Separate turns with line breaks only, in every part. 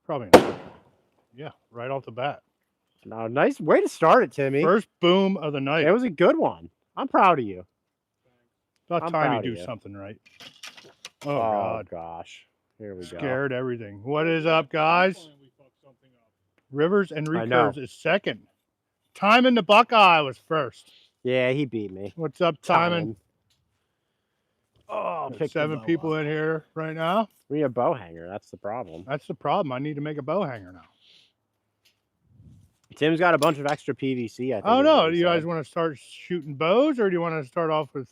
Probably not. Yeah, right off the bat.
No, nice way to start it, Timmy.
First boom of the night.
It was a good one. I'm proud of you.
About
I'm
time you
proud
do
of you.
something right.
Oh,
God.
gosh. Here we go.
Scared everything. What is up, guys? Rivers and Recurves is second. Timon the Buckeye was first.
Yeah, he beat me.
What's up, Timon? Oh, 7 people in here right now.
We need a bow hanger. That's the problem.
That's the problem. I need to make a bow hanger now.
Tim's got a bunch of extra PVC, I think.
Oh, no. Do you guys want to start shooting bows, or do you want to start off with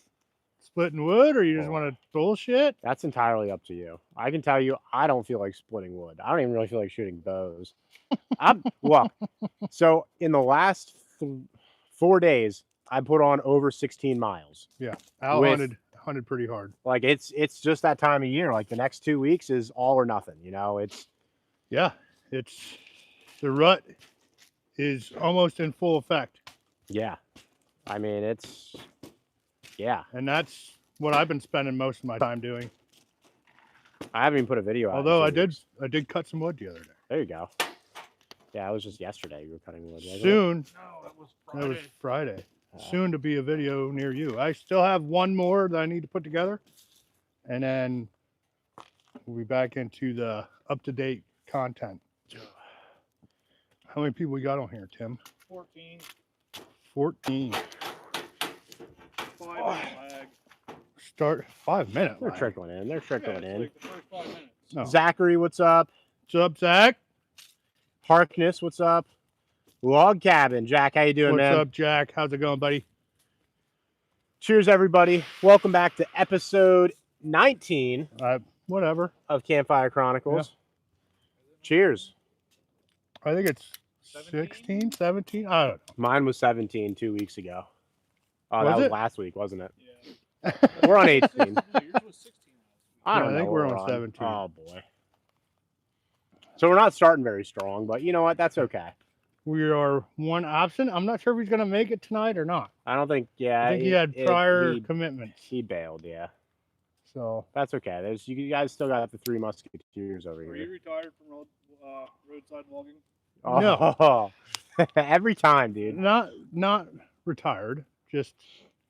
splitting wood, or you just want to bullshit?
That's entirely up to you. I can tell you, I don't feel like splitting wood. I don't even really feel like shooting bows. Well, so in the last 4 days, I put on over 16 miles.
Yeah, Al hunted pretty hard.
Like it's just that time of year. Like the next 2 weeks is all or nothing. You know, it's
the rut is almost in full effect.
Yeah, I mean
and that's what I've been spending most of my time doing.
I haven't even put a video out.
Although I did cut some wood the other day.
There you go. Yeah, it was just yesterday you were cutting wood.
Soon. No, that was Friday. Soon to be a video near you. I still have one more that I need to put together, and then we'll be back into the up-to-date content. How many people we got on here, Tim?
14.
14.
5-minute lag.
Start 5 minutes.
They're trickling in. They're trickling in.
Like the first 5 minutes.
No.
Zachary, what's up?
What's up, Zach?
Harkness, what's up? Log Cabin, Jack, how you doing, man?
What's up, Jack? How's it going, buddy?
Cheers, everybody. Welcome back to episode 19
whatever
of Campfire Chronicles. Yeah. Cheers.
I think it's 16, 17? I don't know.
Mine was 17 2 weeks ago. Oh, that was last week, wasn't it?
Yeah.
We're on 18.
No, yours was 16.
I don't know.
I think we're on 17.
Oh, boy. So we're not starting very strong, but you know what? That's okay.
We are one option. I'm not sure if he's going to make it tonight or not.
I don't think, yeah.
I think he had prior commitments.
He bailed, yeah.
So
that's okay. You guys still got the 3 musketeers over here.
Were you retired from roadside logging?
Oh, no. Every time, dude.
Not retired. Just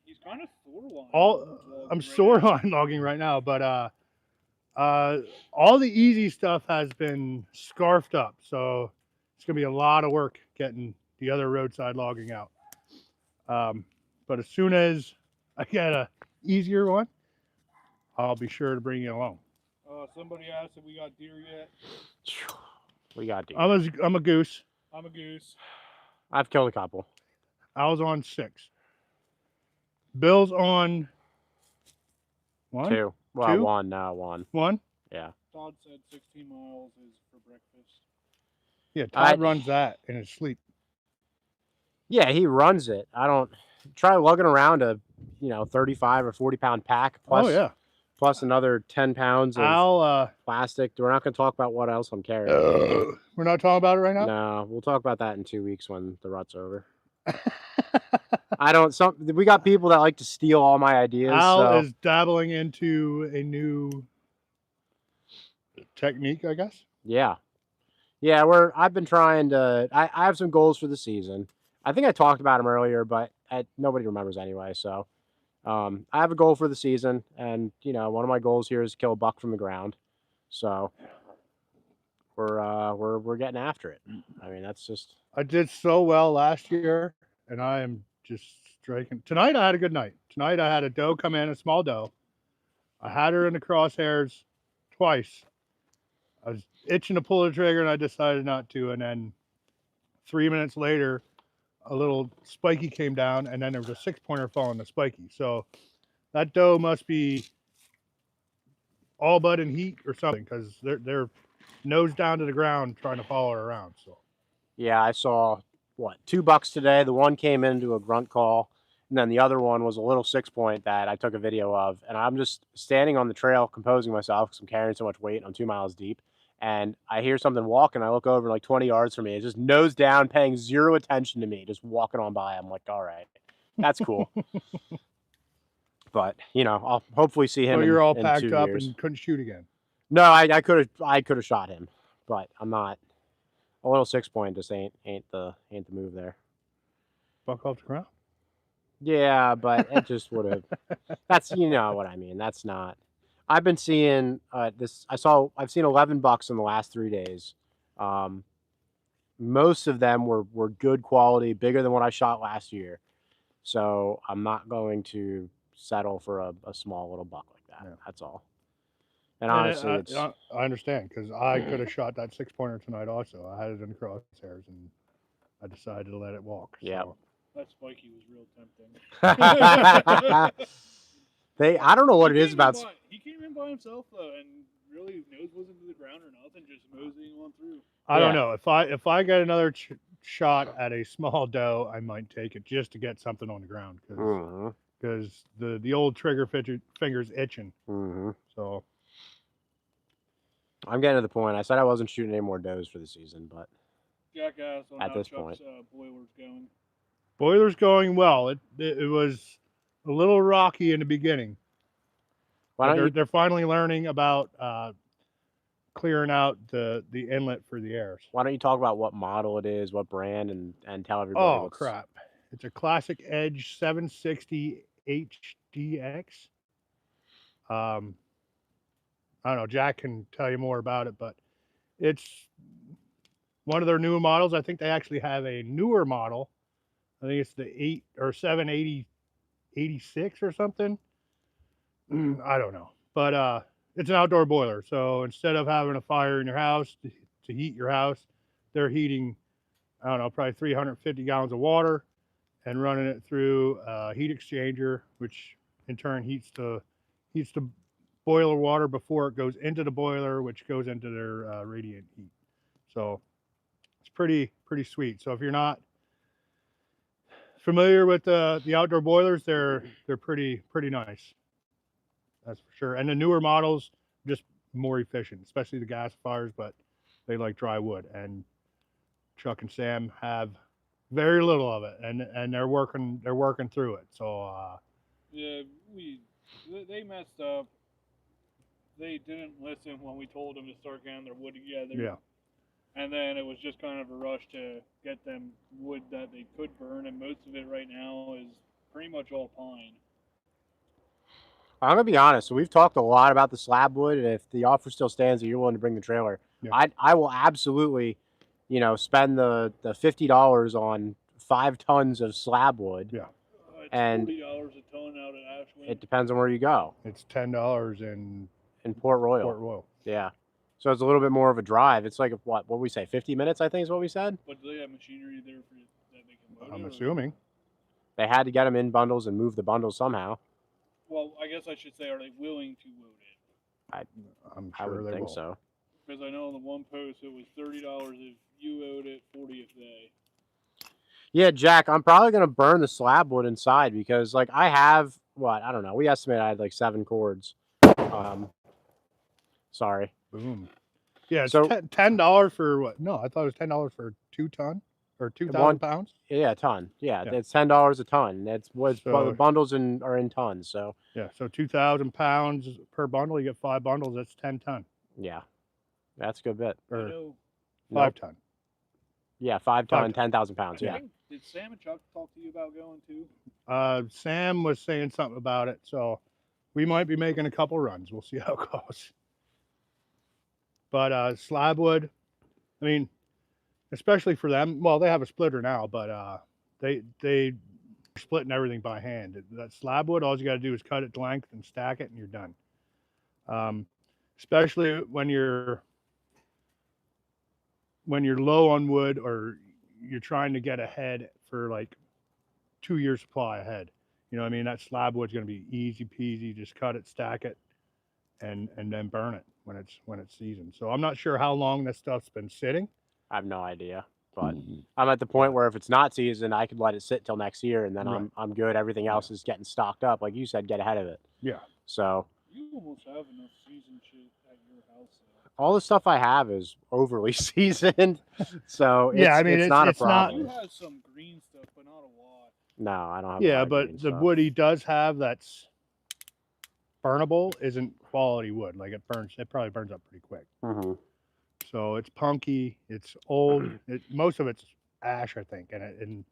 he's kind of sore line.
I'm sore line logging right now, but all the easy stuff has been scarfed up, so it's gonna be a lot of work getting the other roadside logging out. But as soon as I get a easier one, I'll be sure to bring you along.
Somebody asked if we got deer yet.
We got deer.
I'm a goose.
I'm a goose.
I've killed a couple.
I was on 6. Bill's on 1?
2. Well,
2?
1 now. 1.
1?
Yeah.
Todd said 16 miles is for breakfast.
Yeah, Todd runs that in his sleep.
Yeah, he runs it. I don't try lugging around a 35 or 40 pound pack. Plus, plus another 10 pounds of plastic. We're not going to talk about what else I'm carrying.
We're not talking about it right now?
No, we'll talk about that in 2 weeks when the rut's over. We got people that like to steal all my ideas.
Al is dabbling into a new technique, I guess.
Yeah. I've been trying to. I have some goals for the season. I think I talked about them earlier, but nobody remembers anyway. So, I have a goal for the season, and one of my goals here is to kill a buck from the ground. So, we're getting after it. I mean, that's just.
I did so well last year, and I am just striking. Tonight I had a good night. Tonight I had a doe come in, a small doe. I had her in the crosshairs twice. I was itching to pull the trigger, and I decided not to. And then 3 minutes later, a little spiky came down, and then there was a 6-pointer following the spiky. So that doe must be all bud in heat or something, because they're nose down to the ground trying to follow her around. So
yeah, I saw 2 bucks today. The one came into a grunt call, and then the other one was a little 6-point that I took a video of. And I'm just standing on the trail composing myself because I'm carrying so much weight. I'm 2 miles deep. And I hear something walking. I look over like 20 yards from me. It's just nose down, paying zero attention to me, just walking on by. I'm like, all right, that's cool. But, I'll hopefully see him.
So you're all
in
packed
2
up
years.
and couldn't shoot again.
No, I could have shot him, but I'm not. A little 6-point just ain't the move there.
Buck off the ground.
Yeah, but it just would have. That's you know what I mean. That's not. I've been seeing this. I've seen 11 bucks in the last 3 days. Most of them were good quality, bigger than what I shot last year. So I'm not going to settle for a small little buck like that. Yeah. That's all. And honestly,
I understand because I could have shot that 6-pointer tonight also. I had it in the crosshairs and I decided to let it walk.
Yeah.
So.
That spiky was real tempting.
I don't know what it is about.
He came in by himself though, and really nose wasn't to the ground or nothing, just moseying on through.
I don't know if I get another shot at a small doe, I might take it just to get something on the ground because the old trigger finger's itching. So
I'm getting to the point. I said I wasn't shooting any more does for the season, but
jackass on
at this
Chuck's,
point,
boiler's going.
Boiler's going well. It was a little rocky in the beginning. They're finally learning about clearing out the inlet for the airs.
Why don't you talk about what model it is, what brand, and tell everybody?
Oh crap! It's a Classic Edge 760 HDX. I don't know. Jack can tell you more about it, but it's one of their newer models. I think they actually have a newer model. I think it's the 780 86 or something. I don't know, but it's an outdoor boiler. So instead of having a fire in your house to heat your house, they're heating, I don't know, probably 350 gallons of water and running it through a heat exchanger, which in turn heats the boiler water before it goes into the boiler, which goes into their radiant heat. So it's pretty sweet. So if you're not familiar with the outdoor boilers, they're pretty nice. That's for sure. And the newer models just more efficient, especially the gasifiers, but they like dry wood. And Chuck and Sam have very little of it, and they're working through it. So
yeah, they messed up. They didn't listen when we told them to start getting their wood together.
Yeah.
And then it was just kind of a rush to get them wood that they could burn, and most of it right now is pretty much all pine.
I'm gonna be honest. So we've talked a lot about the slab wood, and if the offer still stands that you're willing to bring the trailer, I will absolutely, spend the $50 on 5 tons of slab wood.
Yeah.
It's
and
$40 a ton out at Ashland.
It depends on where you go.
It's $10 in
Port Royal.
Port Royal.
Yeah. So it's a little bit more of a drive. It's like what we say, 50 minutes, I think is what we said.
But do they have machinery there that they can load
I'm
it,
assuming.
They had to get them in bundles and move the bundles somehow.
Well, I guess I should say, are they willing to load it?
I'm
I
sure
would
they
think
will.
so.
Because I know on the one post it was $30 if you owed it, $40 if they.
Yeah, Jack, I'm probably gonna burn the slab wood inside because I have I don't know. We estimate I had 7 cords. Sorry.
Boom. Yeah, it's
so
$10 for what? No, I thought it was $10 for 2 ton or 2,000 pounds.
Yeah, a ton. Yeah, it's $10 a ton. That's what the bundles are in tons. So
yeah, so 2,000 pounds per bundle. You get 5 bundles. That's 10 ton.
Yeah, that's a good bit.
Or 5 ton.
Yeah, 5 ton, 10,000 pounds. Yeah.
Did Sam and Chuck talk to you about going too?
Sam was saying something about it, so we might be making a couple runs. We'll see how it goes. But slab wood, I mean, especially for them. Well, they have a splitter now, but they splitting everything by hand. That slab wood, all you got to do is cut it to length and stack it, and you're done. Especially when you're low on wood or you're trying to get ahead for 2 years supply ahead. You know what I mean? That slab wood's going to be easy peasy. Just cut it, stack it, and then burn it when it's seasoned. So I'm not sure how long this stuff's been sitting.
I have no idea, but I'm at the point where if it's not seasoned, I could let it sit till next year, and then I'm good. Everything else is getting stocked up, like you said, get ahead of it.
Yeah.
So
you almost have enough seasoned shit at your house.
All the stuff I have is overly seasoned, so it's not a problem.
You have some green stuff, but not a lot.
No, I don't have.
Yeah, but the wood he does have that's burnable isn't quality wood. It probably burns up pretty quick.
Mm-hmm.
So it's punky. It's old. Most of it's ash, I think, and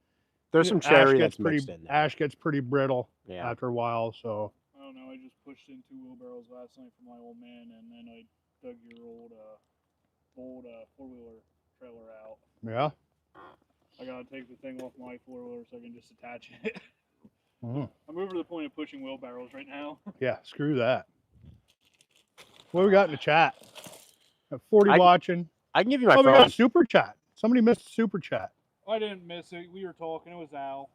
There's some
ash
cherry
gets
that's mixed in there.
Ash gets pretty brittle
Yeah.
after a while. So
I don't know. I just pushed in 2 wheelbarrows last night for my old man, and then I dug your old 4-wheeler trailer out.
yeah.
I gotta take the thing off my 4-wheeler so I can just attach it.
Mhm.
I'm over to the point of pushing wheelbarrows right now.
Yeah, screw that. What do we got in the chat? Got 40
I-
watching.
I can give you my
Oh, we
phone.
got a super chat. Somebody missed a super chat.
I didn't miss it. We were talking. It was Al.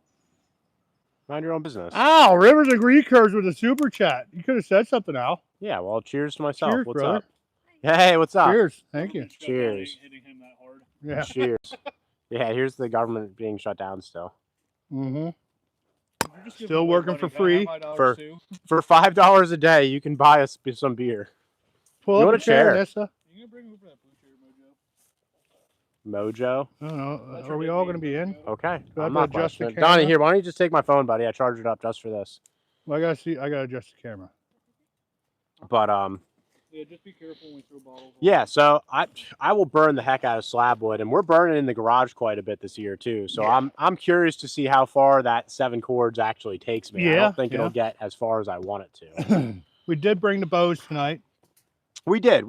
Mind your own business.
Al, Rivers and Recurves with a super chat. You could have said something, Al.
Yeah, well, cheers to myself.
Cheers,
what's
brother.
up? Hey, what's up?
Cheers. Thank you.
Government shutdown
Cheers.
ain't hitting him that hard.
Yeah.
Cheers. Yeah, here's the government being shut down still.
Mm-hmm.
You're just giving
Still
away
working
money.
for
Can I have
free.
my dollars
For-
too?
For $5 a day, you can buy us some beer.
Pull
You
up
want
a
a
chair,
chair?
Nessa.
You gonna bring over that blue chair, Mojo?
Mojo.
I don't know.
That's
Are
your
we all going to
nickname,
be in?
Mojo.
Okay.
Do I
I'm
have
not
to adjust the
questioning it. Donnie,
camera?
here, why don't you just take my phone, buddy? I charged it up just for this.
Well, I got to adjust the camera.
But
Yeah, just be careful when we throw bottles.
yeah, so I will burn the heck out of slab wood, and we're burning in the garage quite a bit this year too. So
Yeah.
I'm curious to see how far that 7 cords actually takes me. I
Yeah,
don't think
yeah.
it'll get as far as I want it to.
We did bring the bows tonight.
We did.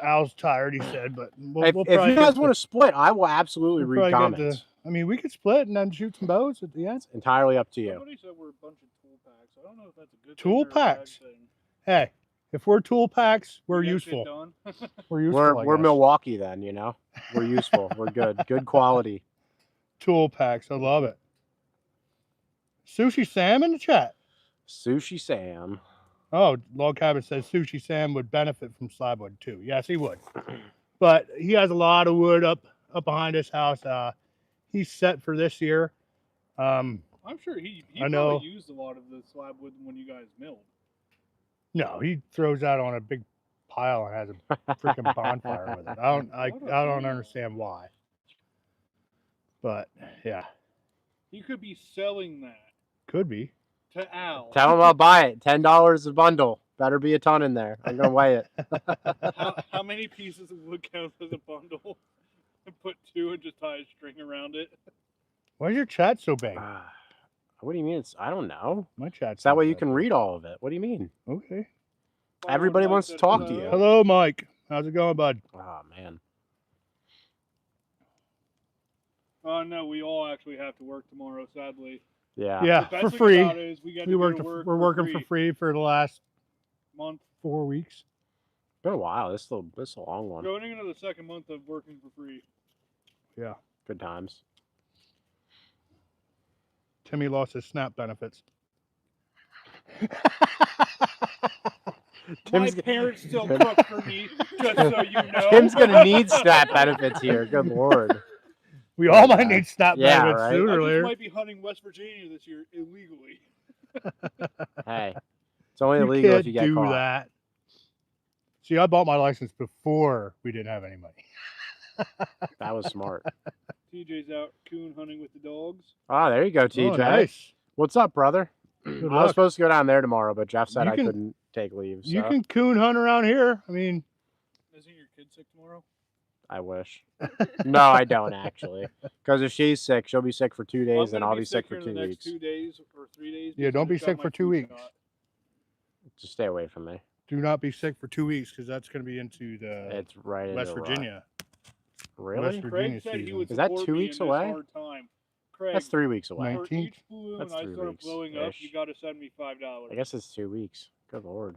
Al's tired, he said, but we'll
If
probably
you guys want to split, I will absolutely read comments.
I mean, we could split and then shoot some bows at the end.
Entirely up to you.
Somebody said we're a bunch of tool packs. I don't know if that's a good
Tool
thing or a bad
packs?
thing.
Hey, if we're tool packs, we're
We get shit
useful.
done.
We're useful. I
We're
guess.
Milwaukee then, you know. We're useful. We're good. Good quality.
Tool packs. I love it. Sushi Sam in the chat.
Sushi Sam.
Oh, Log Cabin says Sushi Sam would benefit from slab wood too. Yes, he would. But he has a lot of wood up behind his house. He's set for this year.
I'm sure he
I know.
probably used a lot of the slab wood when you guys milled.
No, he throws that on a big pile and has a freaking bonfire with it. I don't understand why. But yeah,
He could be selling that
could be.
to Al.
Tell him I'll buy it. $10 a bundle. Better be a ton in there. I'm gonna weigh it.
How many pieces of wood counts as a bundle? And put 2 and just tie a string around it.
Why is your chat so big?
What do you mean? I don't know.
My chat's
It's that
not
way you
that
can
big.
read all of it. What do you mean?
Okay.
Everybody wants to talk to you.
Hello, Mike. How's it going, bud?
Oh man.
Oh no, we all actually have to work tomorrow, sadly.
Yeah.
Yeah,
The best
for
thing
free.
about it is we get to go to work
We're working for free for the last
month.
4 weeks.
Been a while. This is a long one.
Going into the second month of working for free.
Yeah.
Good times.
Timmy lost his SNAP benefits.
My parents still cook for me, just so you know.
Tim's gonna need SNAP benefits here. Good lord.
We all might need SNAP
Yeah,
benefits
right.
sooner
I
or
just
later.
might be hunting West Virginia this year illegally.
Hey, it's only
You
illegal
can't
if you get
do
caught.
that. See, I bought my license before we didn't have any money.
That was smart.
TJ's out coon hunting with the dogs.
Ah, there you go, TJ.
Oh, nice.
What's up, brother?
Good
I was
luck.
supposed to go down there tomorrow, but Jeff said
You
I
can-
couldn't take leave. So
You can coon hunt around here. I mean,
Isn't your kid sick tomorrow?
I wish. No, I don't actually. Because if she's sick, she'll be sick for 2
Well, I'm
days, and
gonna
I'll be sick for
here in
2
the next
weeks.
2 days or 3 days.
Yeah,
because
don't
I
be
got
sick
my
for 2
flu
weeks.
shot.
Just stay away from me.
do not be sick for 2 weeks because that's going to be into the
It's right in
West
the rut.
Virginia.
Really?
West Virginia
Craig said he
season.
would
Is that
support
2
me
weeks
in this
away?
hard time. Craig,
That's 3 weeks away.
Nice.
for
19th?
each balloon
That's
I
3
start
weeks
blowing up,
ish.
you got to send me $5.
I guess it's 2 weeks. Good lord.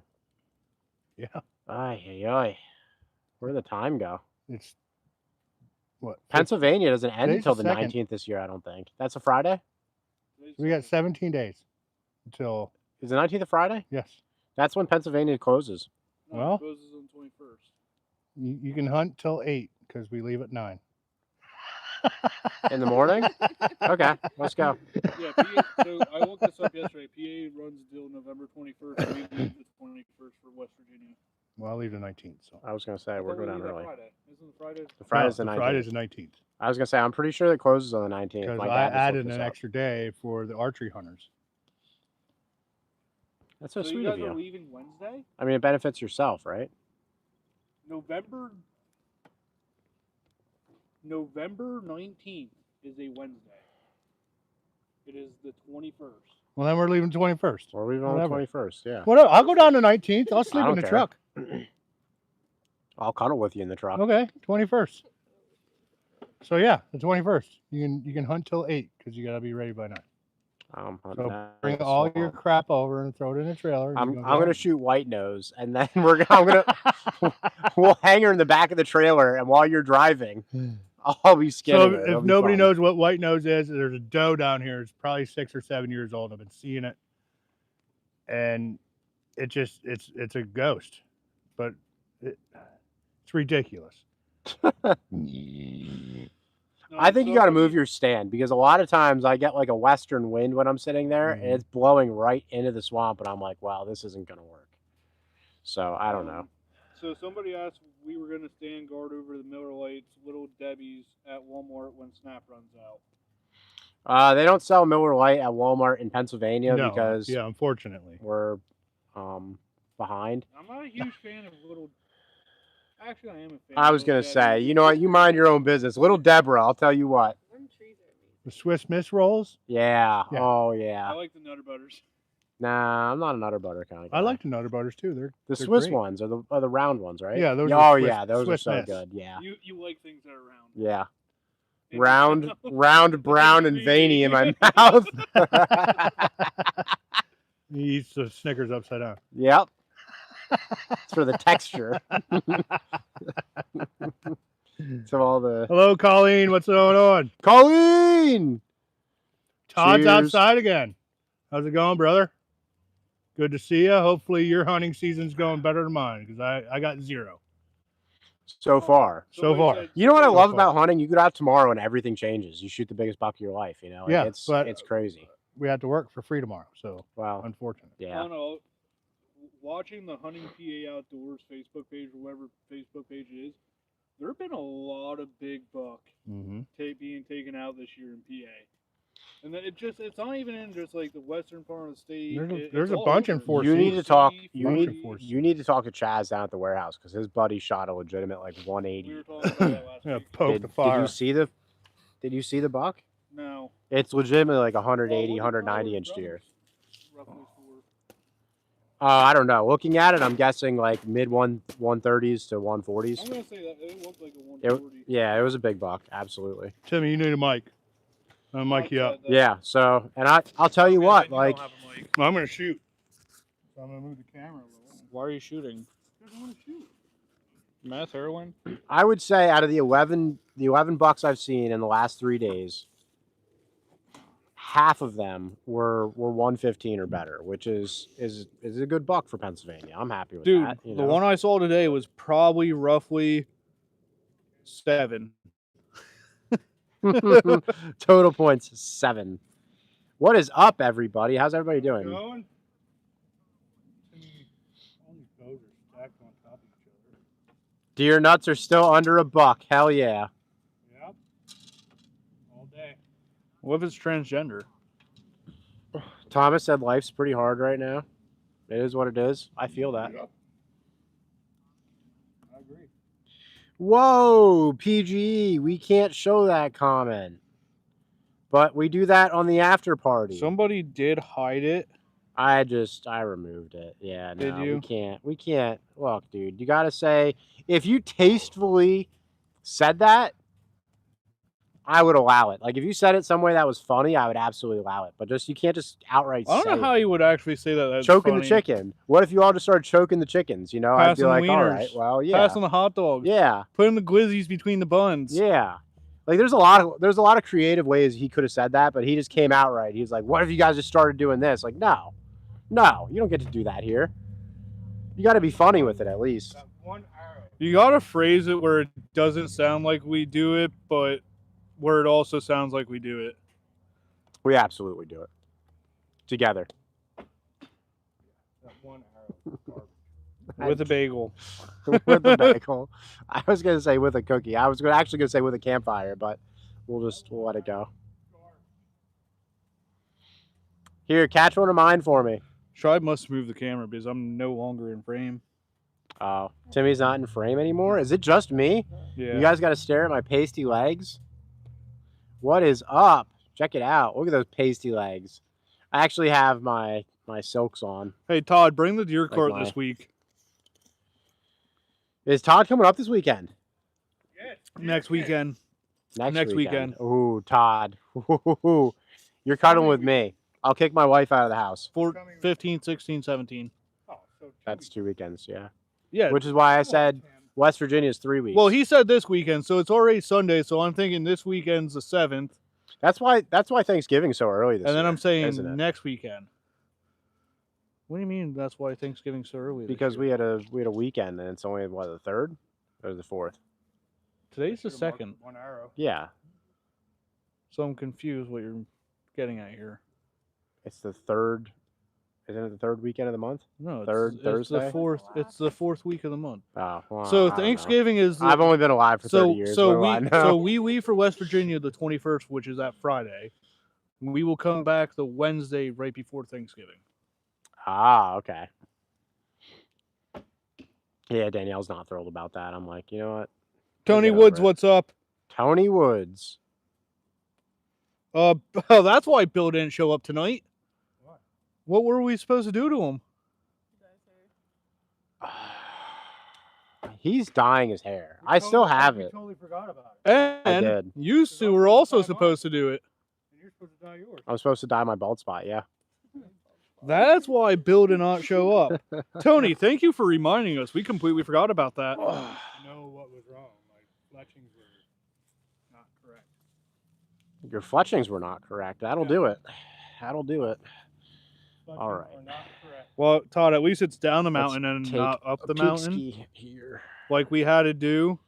Yeah.
Ay, ay, ay. Where'd the time go?
It's what?
Pennsylvania doesn't end
Today's
until
the
the
2nd.
19th this year, I don't think. That's a Friday?
We got 17 days until,
Is the 19th a Friday?
yes.
That's when Pennsylvania closes.
No,
Well-
it closes on 21st.
You can hunt till 8 because we leave at 9.
In the morning? Okay, let's go.
Yeah, PA, so I looked this up yesterday. PA runs until November 21st. We leave the 21st for West Virginia.
Well, I'll leave the 19th. So
I was going to say,
I
we're
thought we
going down
leave that
early.
Friday. Isn't the Friday?
The Friday's
No,
the 19th.
Friday's the 19th
I was going to say, I'm pretty sure it closes on the 19th.
because
My
I
dad just
added
looked
an
this up.
extra day for the archery hunters.
That's so
So
sweet
you
of
guys are
you.
leaving Wednesday?
I mean, it benefits yourself, right?
November November 19th is a Wednesday. It is the 21st.
Well, then we're leaving 21st.
Or leave it on the
Whatever.
21st, yeah.
Whatever. I'll go down to 19th. I'll sleep in
don't
the
care.
truck.
I'll cuddle with you in the truck.
Okay, 21st. So yeah, the 21st. You can hunt till 8 because you gotta be ready by 9. So bring all your crap over and throw it in the trailer.
I'm gonna shoot white nose, and then we'll hang her in the back of the trailer, and while you're driving, I'll be skinning
So
her. It'll
if
be
nobody
fun.
knows what white nose is, there's a doe down here. It's probably 6 or 7 years old. I've been seeing it, and it's a ghost, but it's ridiculous.
No,
I think you
so
got to move your stand, because a lot of times I get like a western wind when I'm sitting there, and it's blowing right into the swamp, and I'm like, wow, this isn't gonna work. So I don't know.
So somebody asked if we were gonna stand guard over the Miller Lights, Little Debbie's at Walmart when Snap runs out.
They don't sell Miller Lite at Walmart in Pennsylvania
No,
because
yeah, unfortunately.
we're behind.
I'm not a huge fan of Little. Actually, I am a fan.
I
of
was
Little
gonna say,
Debbie's.
you know what? You mind your own business, little Deborah. I'll tell you what.
The Swiss Miss rolls.
Yeah.
Yeah.
Oh
I
yeah.
like the Nutter Butters.
Nah, I'm not a Nutter Butter kind of guy.
I like the Nutter Butters too.
the
they're
Swiss
great.
ones are the round ones, right?
Yeah, those
Oh
are Swiss-
yeah, those
Swiss
are so
Miss.
good. Yeah.
You like things that are round.
Yeah.
And-
Round, brown, and veiny in my mouth.
He eats the Snickers upside down.
Yep. It's for the texture. So all the
Hello, Colleen. What's going on?
Colleen.
Todd's
Cheers.
outside again. How's it going, brother? Good to see you. Hopefully your hunting season's going better than mine because I got 0.
So far.
So
Somebody
far.
said-
You know what I
So
love
far.
about hunting? You get out tomorrow and everything changes. You shoot the biggest buck of your life, you know? Like,
Yeah,
it's
but-
crazy.
We have to work for free tomorrow, so
Wow.
unfortunate.
I
Yeah.
don't know. Watching the Hunting PA Outdoors Facebook page, or whatever Facebook page it is, there have been a lot of big buck
Mm-hmm.
being taken out this year in PA. And then it's not even in just like the western part of the state.
There's
it's
a
all
bunch in
over.
4C.
You need to talk. You
Bunch
need
of force.
you need to talk to Chaz down at the warehouse because his buddy shot a legitimate like
We
180.
were talking about that last
Yeah,
week.
poke the fire.
Did you see the buck?
No.
It's legitimately like
Well,
180,
what
190
color
inch
drums
deer.
roughly for?
I don't know. Looking at it, I'm guessing like mid 130s to 140s.
I'm gonna say that it looked like a
It,
140.
yeah, it was a big buck. Absolutely.
Timmy, you need a mic. I'll mic you up.
Yeah. So, and I'll tell you what, like,
Well, I'm gonna shoot. So I'm gonna move the camera a little.
Why are you shooting? Because I want to shoot. Meth, heroin?
I would say out of the 11 bucks I've seen in the last 3 days, half of them were 115 or better, which is a good buck for Pennsylvania. I'm happy with
Dude,
that. You
the
know?
one I saw today was probably roughly 7.
Total points 7. What is up, everybody? How's everybody doing?
Going? All these bows are stacked on top of each other.
Deer nuts are still under $1. Hell yeah.
Yep. All day.
What if it's transgender?
Thomas said life's pretty hard right now. It is what it is. I feel that.
Yep. I agree.
Whoa, PG, we can't show that comment. But we do that on the after party.
Somebody did hide it.
I removed it. Yeah, no,
Did you?
We can't. Look, dude, you got to say, if you tastefully said that, I would allow it. Like, if you said it some way that was funny, I would absolutely allow it. But you can't just outright
I
say
don't know how you would actually say that. That's
choking
funny.
the chicken. What if you all just started choking the chickens? You know, I'd be
Passing
like, all
wieners.
right, well, yeah.
Pass on the hot dogs.
Yeah,
Putting the glizzies between the buns.
yeah. Like, there's a lot of creative ways he could have said that, but he just came out right. He was like, what if you guys just started doing this? Like, no, you don't get to do that here. You got to be funny with it at least.
Got one arrow.
You gotta phrase it where it doesn't sound like we do it, but where it also sounds like we do it.
We absolutely do it together.
Got one arrow. Garbage.
With a bagel.
With a bagel. I was gonna say with a cookie. I was actually gonna say with a campfire, but we'll let it go. Here, catch one of mine for me.
Scheib must move the camera because I'm no longer in frame.
Oh, Timmy's not in frame anymore. Is it just me?
Yeah.
You guys got to stare at my pasty legs. What is up? Check it out. Look at those pasty legs. I actually have my silks on.
Hey Todd, bring the deer cart
my-
this week.
Is Todd coming up this weekend?
Yes.
Next weekend. Next weekend.
Ooh, Todd. Ooh, you're cuddling with me. I'll kick my wife out of the house.
15, 16, 17.
Oh, so
That's 2 weekends, yeah.
Yeah.
Which is why I said West Virginia is 3 weeks.
Well, he said this weekend, so it's already Sunday. So I'm thinking this weekend's the 7th,
that's why Thanksgiving's so early this
and then
year,
I'm saying
isn't it?
next weekend. What do you mean? That's why Thanksgiving's so early? this
Because
year?
we had a weekend and it's only what, the 3rd or the 4th?
Today's the 2nd,
one arrow.
Yeah,
so I'm confused what you're getting at here.
it's the 3rd. Isn't it the 3rd weekend of the month?
No,
Third
it's the
Thursday?
4th. It's the 4th week of the month.
Oh, well, I
So
don't know.
Thanksgiving is.
I've only been alive for 30 years.
So
what do
we
I know?
we leave for West Virginia the 21st, which is that Friday. We will come back the Wednesday right before Thanksgiving.
Ah, okay. Yeah, Danielle's not thrilled about that. I'm like, you know what?
Tony
get
Woods,
over it.
what's up?
Tony Woods.
Oh, that's why Bill didn't show up tonight. What were we supposed to do to him?
He's dyeing his hair. I still have it.
Totally forgot about it.
And
did.
you two were also supposed to do it.
And you're supposed to dye yours.
I'm supposed to dye my bald spot, yeah.
That's why Bill did not show up. Tony, thank you for reminding us. We completely forgot about that.
I know what was wrong. My fletchings were not correct.
Your fletchings were not correct. That'll do it. That'll do it.
Fletchings
All right.
were not correct.
Well, Todd, at least it's down the
Let's
mountain and
take
not up the mountain
Peekski here.
like we had to do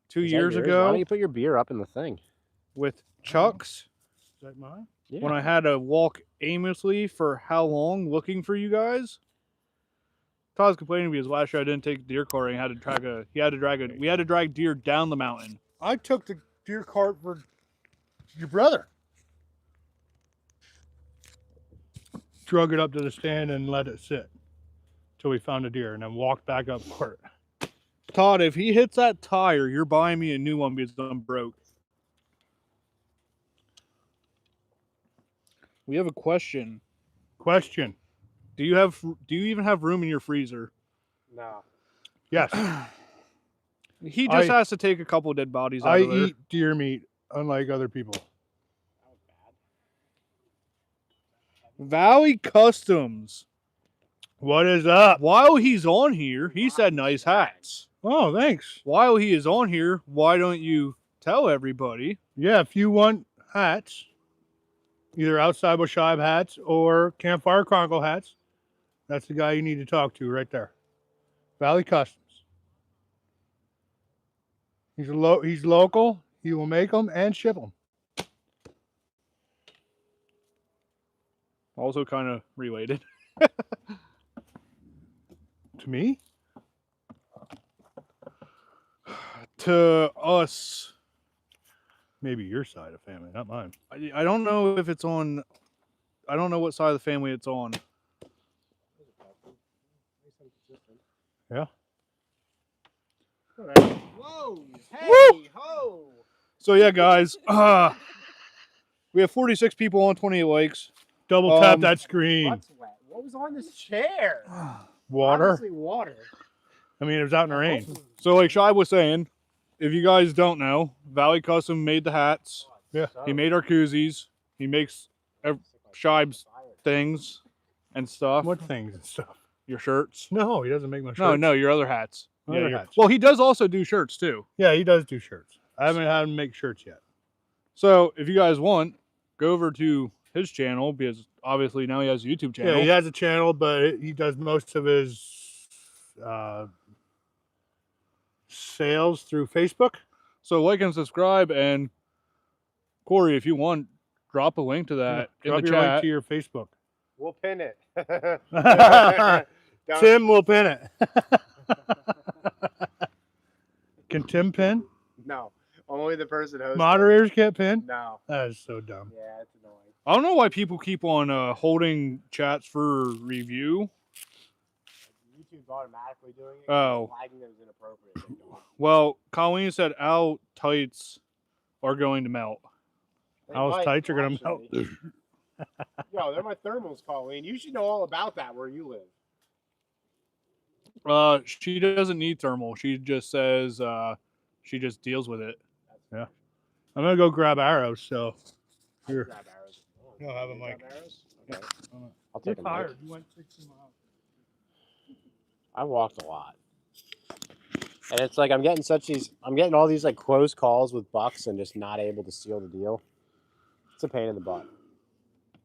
2
Is that
years
yours? Why
ago
don't you put your beer up in the thing?
with Chuck's.
Is that mine?
Yeah.
When I had to walk aimlessly for how long looking for you guys. Todd's complaining because last year I didn't take deer carting. We had to drag deer down the mountain.
I took the deer cart for your brother. Drug it up to the stand and let it sit till we found a deer, and then walked back up for it.
Todd, if he hits that tire, you're buying me a new one because I'm broke. We have a question.
Question.
Do you even have room in your freezer?
No.
Yes,
He just has to take a couple dead bodies out
I
of there.
eat deer meat, unlike other people.
Valley Customs.
What is up?
While he's on here, he said nice hats.
Oh, thanks.
While he is on here, why don't you tell everybody?
Yeah, if you want hats, either outside with Scheib hats or Campfire Chronicle hats, that's the guy you need to talk to right there. Valley Customs. He's local. He will make them and ship them.
Also kind of related.
To me?
To us.
Maybe your side of family, not mine.
I don't know if it's on. I don't know what side of the family it's on.
Yeah.
Whoa! Hey! Ho!
So yeah, guys. We have 46 people on 28 likes.
Double tap that screen.
What's wet? What was on this chair?
Water.
Obviously water.
I mean, it was out in the rain.
So like Scheib was saying, if you guys don't know, Valley Custom made the hats.
Yeah.
He made our koozies. He makes Scheib's things and stuff.
What things and stuff?
Your shirts.
No, he doesn't make my shirts.
No, your other hats.
Other
your-
hats.
Well, he does also do shirts too.
Yeah, he does do shirts. I haven't had him make shirts yet.
So if you guys want, go over to his channel because obviously now he has a YouTube channel.
Yeah, he has a channel, but he does most of his sales through Facebook.
So like and subscribe, and Corey, if you want, drop a link to that in
Drop
the
your link
chat.
to your Facebook.
We'll pin it. Don't-
Tim will pin it. Can Tim pin?
No. Only the person hosting.
Moderators can't pin?
No.
That is so dumb.
Yeah, it's annoying.
I don't know why people keep on holding chats for review.
YouTube's automatically doing it.
Oh.
Flagging it as inappropriate. They don't.
Well, Colleen said our tights are going to melt.
They
Owl's
might,
tights are gonna melt.
actually. Yo, they're my thermals, Colleen. You should know all about that where you live.
She doesn't need thermal. She just says she just deals with it.
Yeah. I'm gonna go grab arrows. So
I can
here.
grab arrows.
No, have a
You
mic.
grab arrows? Okay. I'll
You're
take a mic.
tired. You went 60 miles.
I walked a lot. And it's like I'm getting all these like close calls with bucks and just not able to seal the deal. It's a pain in the butt.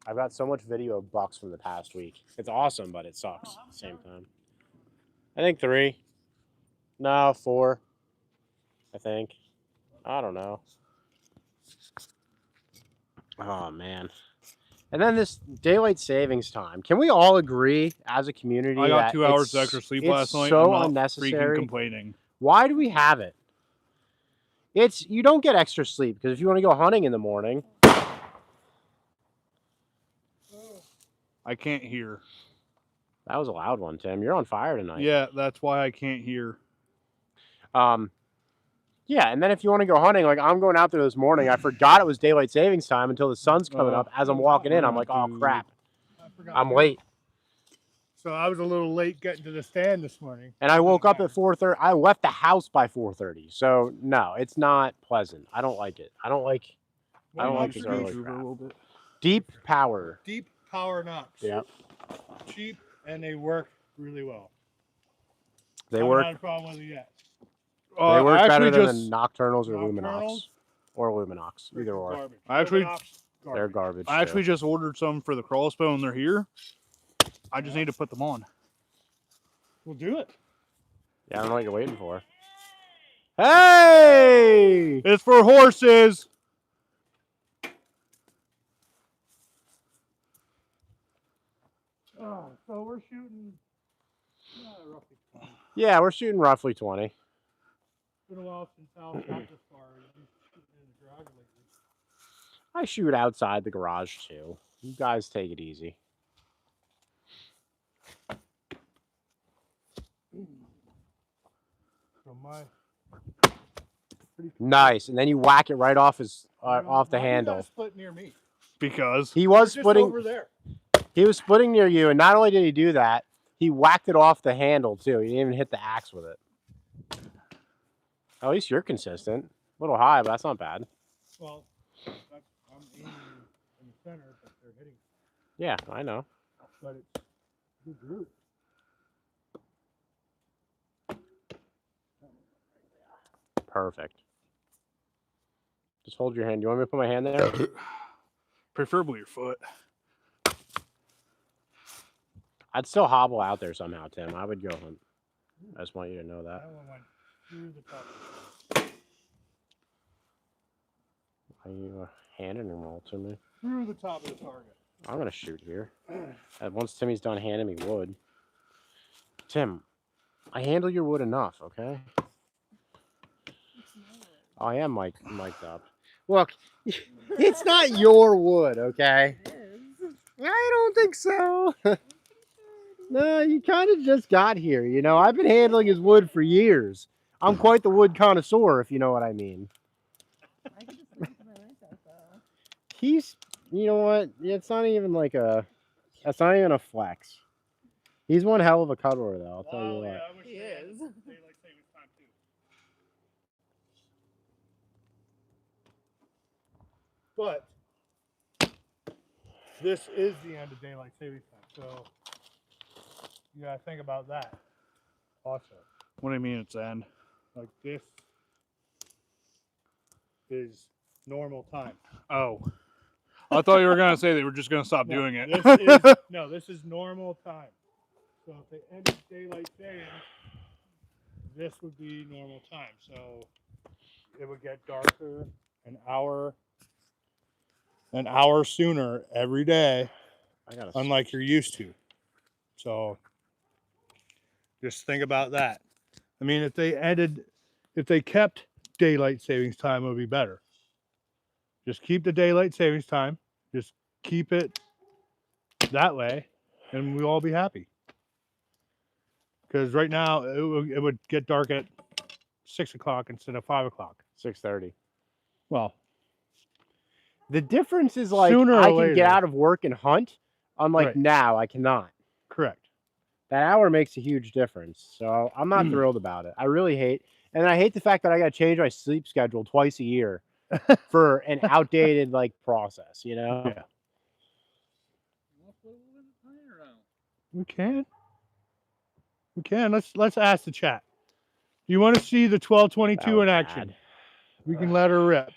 I've got so much video of bucks from the past week. It's awesome, but it sucks at the same time. I think 3. No, 4. I think. I don't know. Oh, man. And then this daylight savings time. Can we all agree as a community
I got
that
2 hours
it's-
extra sleep
it's
last night.
so
I'm not
unnecessary.
freaking complaining.
Why do we have it? You don't get extra sleep because if you want to go hunting in the morning,
I can't hear.
that was a loud one, Tim. You're on fire tonight.
Yeah, that's why I can't hear.
Yeah, and then if you want to go hunting, like I'm going out there this morning, I forgot it was daylight savings time until the sun's coming up. As I'm walking in, I'm like, oh crap,
I forgot.
I'm late.
So I was a little late getting to the stand this morning.
And I woke up at 4:30. I left the house by 4:30. So no, it's not pleasant. I don't like it. I don't like this early crap. Deep power.
Deep power knocks.
Yep.
Cheap and they work really well.
They
Haven't
work.
had a problem with it yet.
They work
I
better
actually
than
just
the Nocturnals or Luminox.
Nocturnals?
Or Luminox. Either or.
Garbage.
I actually-
Luminox,
They're garbage.
I actually
too.
just ordered some for the crossbow and they're here. I just need to put them on.
We'll do it.
Yeah, I don't know what you're waiting for. Hey!
It's for horses.
Oh, so we're shooting roughly 20.
Yeah, we're shooting roughly 20.
It's been a while since Al shot this far. He's been shooting in the garage lately.
I shoot outside the garage too. You guys take it easy.
So my
Nice, and then you whack it right off his off the
Why do you
handle.
guys split near me.
Because
He was
Just
splitting.
over there.
He was splitting near you, and not only did he do that, he whacked it off the handle too. He didn't even hit the axe with it. At least you're consistent. A little high, but that's not bad.
Well, I'm aiming in the center, but they're hitting.
Yeah, I know.
But it's good group.
Perfect. Just hold your hand. You want me to put my hand there?
preferably your foot.
I'd still hobble out there somehow, Tim. I would go hunt. I just want you to know that.
That one went through the top.
Are you handing them all to me?
Through the top of the target.
I'm going to shoot here. Once Timmy's done handing me wood. Tim, I handle your wood enough, okay? I am mic'd up. Look, it's not your wood, okay? I don't think so. No, you kind of just got here, you know? I've been handling his wood for years. I'm quite the wood connoisseur, if you know what I mean.
I could just listen to myself though.
He's, you know what? It's not even like that's not even a flex. He's one hell of a cuddler, though, I'll tell you what.
Yeah, I wish
He
they had
is.
daylight savings time too. But this is the end of daylight savings time, so you gotta think about that also.
What do you mean it's end?
Like this is normal time.
Oh. I thought you were going to say they were just going to stop
No,
doing it.
This is normal time. So if they ended daylight savings, this would be normal time. So it would get darker an hour sooner every day,
I gotta
unlike you're used to. So just think about that. I mean, if they kept daylight savings time, it would be better. Just keep the daylight savings time. Just keep it that way, and we'll all be happy. Because right now it would get dark at 6 o'clock instead of 5 o'clock.
6:30.
Well,
The difference is like
Sooner or
I can
later.
get out of work and hunt. Unlike
Right.
now, I cannot.
correct.
That hour makes a huge difference. So I'm not thrilled about it. I really hate, and I hate the fact that I got to change my sleep schedule twice a year for an outdated like process. You know?
Yeah,
Well, put a little bit of time around.
we can. We can. Let's ask the chat. Do you want to see the
That
1222
was
in action?
bad.
We can let her rip.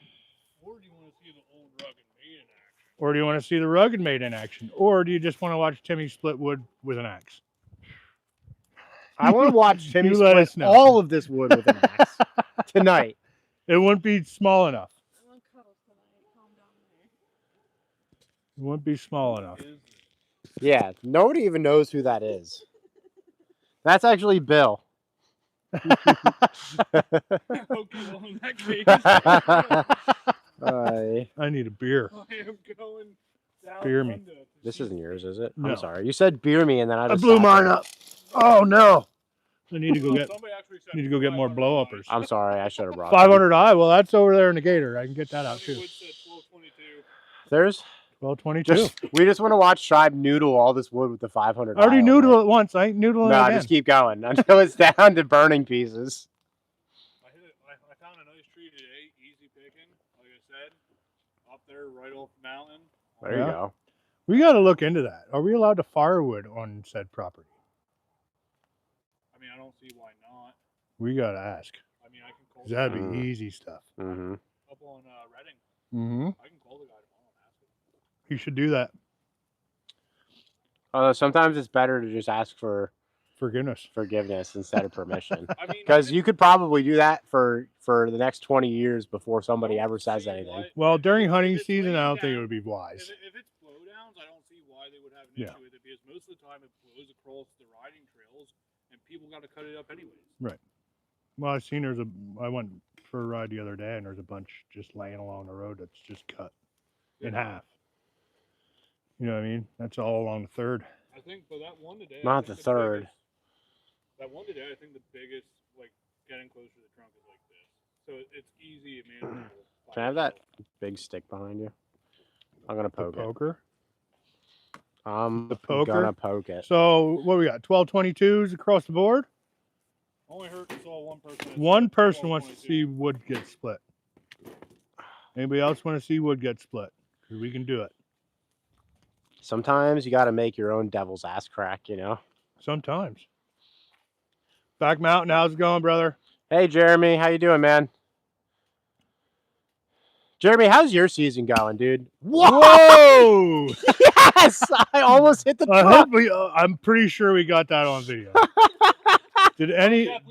Or do you want to see the old rugged made in action?
Or do you want to see the rugged made in action? Or do you just want to watch Timmy split wood with an axe?
I want to watch Timmy
You let
split
us know.
all of this wood with an axe tonight.
It wouldn't be small enough.
I want cuddles tonight. Calm down there.
It wouldn't be small enough.
Is
Yeah, nobody even knows who that is. That's actually Bill.
okay, well, in that case,
I need a beer.
I am going down
Beer me.
under to
This
see-
isn't yours, is it?
No.
I'm sorry. You said beer me, and then I
I
just
blew
sat
mine
there.
up. Oh no! I need to go get
Somebody actually said
need to go get more
500
blow
I.
uppers.
I'm sorry. I should have brought them.
500i. Well, that's over there in the Gator. I can get that out too.
Somebody said 1222.
There's
1222.
we just want to watch Scheib noodle all this wood with the 500.
I already noodled it once. I ain't noodling
No,
it again.
just keep going until it's down to burning pieces.
I found a nice tree today, easy picking, like I said, up there right off the mountain.
There you
Yeah.
go.
We got to look into that. Are we allowed to firewood on said property?
I mean, I don't see why not.
We got to ask.
I mean, I can call
'Cause that'd be
Mm.
easy stuff.
Mm-hmm.
up on Reading.
Mm-hmm.
I can call the guy tomorrow and ask him.
You should do that.
Sometimes it's better to just ask for
Forgiveness.
forgiveness instead of permission.
I mean,
Because you could probably do that for the next 20 years before somebody ever says anything.
Well, during hunting
If it's
season, I
laying
don't think it
down-
would be wise.
If it's blowdowns, I don't see why they would have an
Yeah.
issue with it because most of the time it blows across the riding trails and people got to cut it up anyways.
Well, I went for a ride the other day, and there's a bunch just laying along the road that's just cut in half. You know what I mean? That's all along the third.
I think, but that one today. I
Not
think
the third.
biggest- that one today, I think the biggest, like, getting closer to the trunk is like this. So it's easy and manageable. by
Can I have that
yourself.
big stick behind you? I'm going to
The
poke it.
poker.
I'm
The poker?
going to poke it.
So what we got? 1222s across the board.
Only saw one person. that
One
said
person wants to
1222.
see wood get split. Anybody else want to see wood get split? 'Cause we can do it.
Sometimes you got to make your own devil's ass crack, you know?
Sometimes. Back Mountain, how's it going, brother?
Hey, Jeremy. How you doing, man? Jeremy, how's your season going, dude?
Whoa!
Yes! I almost hit the
I
truck.
hope I'm pretty sure we got that on video. Did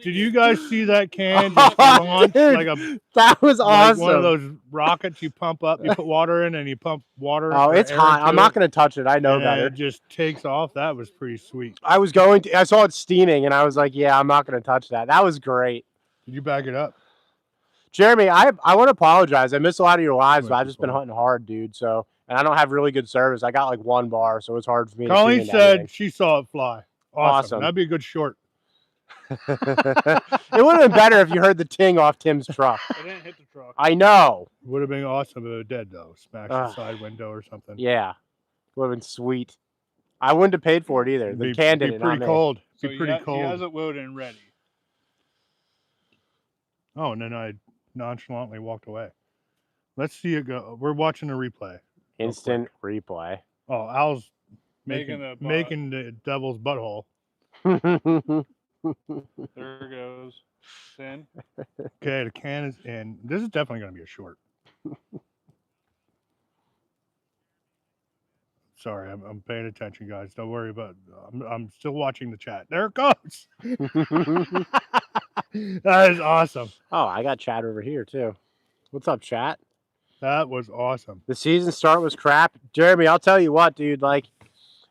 you guys see that can just launch
Dude,
like a
That was awesome.
like one of those rockets you pump up, you put water in and you pump water.
Oh,
or
it's
air
hot.
into
I'm
it,
not going to touch it. I know
and
better.
it just takes off. That was pretty sweet.
I was going to, I saw it steaming and I was like, yeah, I'm not going to touch that. That was great.
Did you back it up?
Jeremy, I want to apologize. I missed a lot of your lives, but
Thank
I've
you,
just been
Paul.
hunting hard, dude. So, and I don't have really good service. I got like one bar, so it's hard for me to
Colleen
tune into
said
everything.
she saw it fly. Awesome.
Awesome.
That'd be a good short.
It would have been better if you heard the ting off Tim's truck.
I didn't hit the truck.
I know.
Would have been awesome if it did though. Smash the
Ugh.
side window or something.
Yeah. Would have been sweet. I wouldn't have paid for it either. The can
be
did it, not
pretty
me.
cold.
So
Be pretty
he
cold.
has it loaded and ready.
Oh, and then I nonchalantly walked away. Let's see it go. We're watching a replay.
Instant replay.
Oh, Al's
Making
making,
the
the devil's butthole.
There it goes. Then
Okay, the can is in. This is definitely going to be a short. Sorry, I'm paying attention, guys. Don't worry about. I'm still watching the chat. There it goes. That is awesome.
Oh, I got chat over here too. What's up, chat?
That was awesome.
The season start was crap. Jeremy, I'll tell you what, dude, like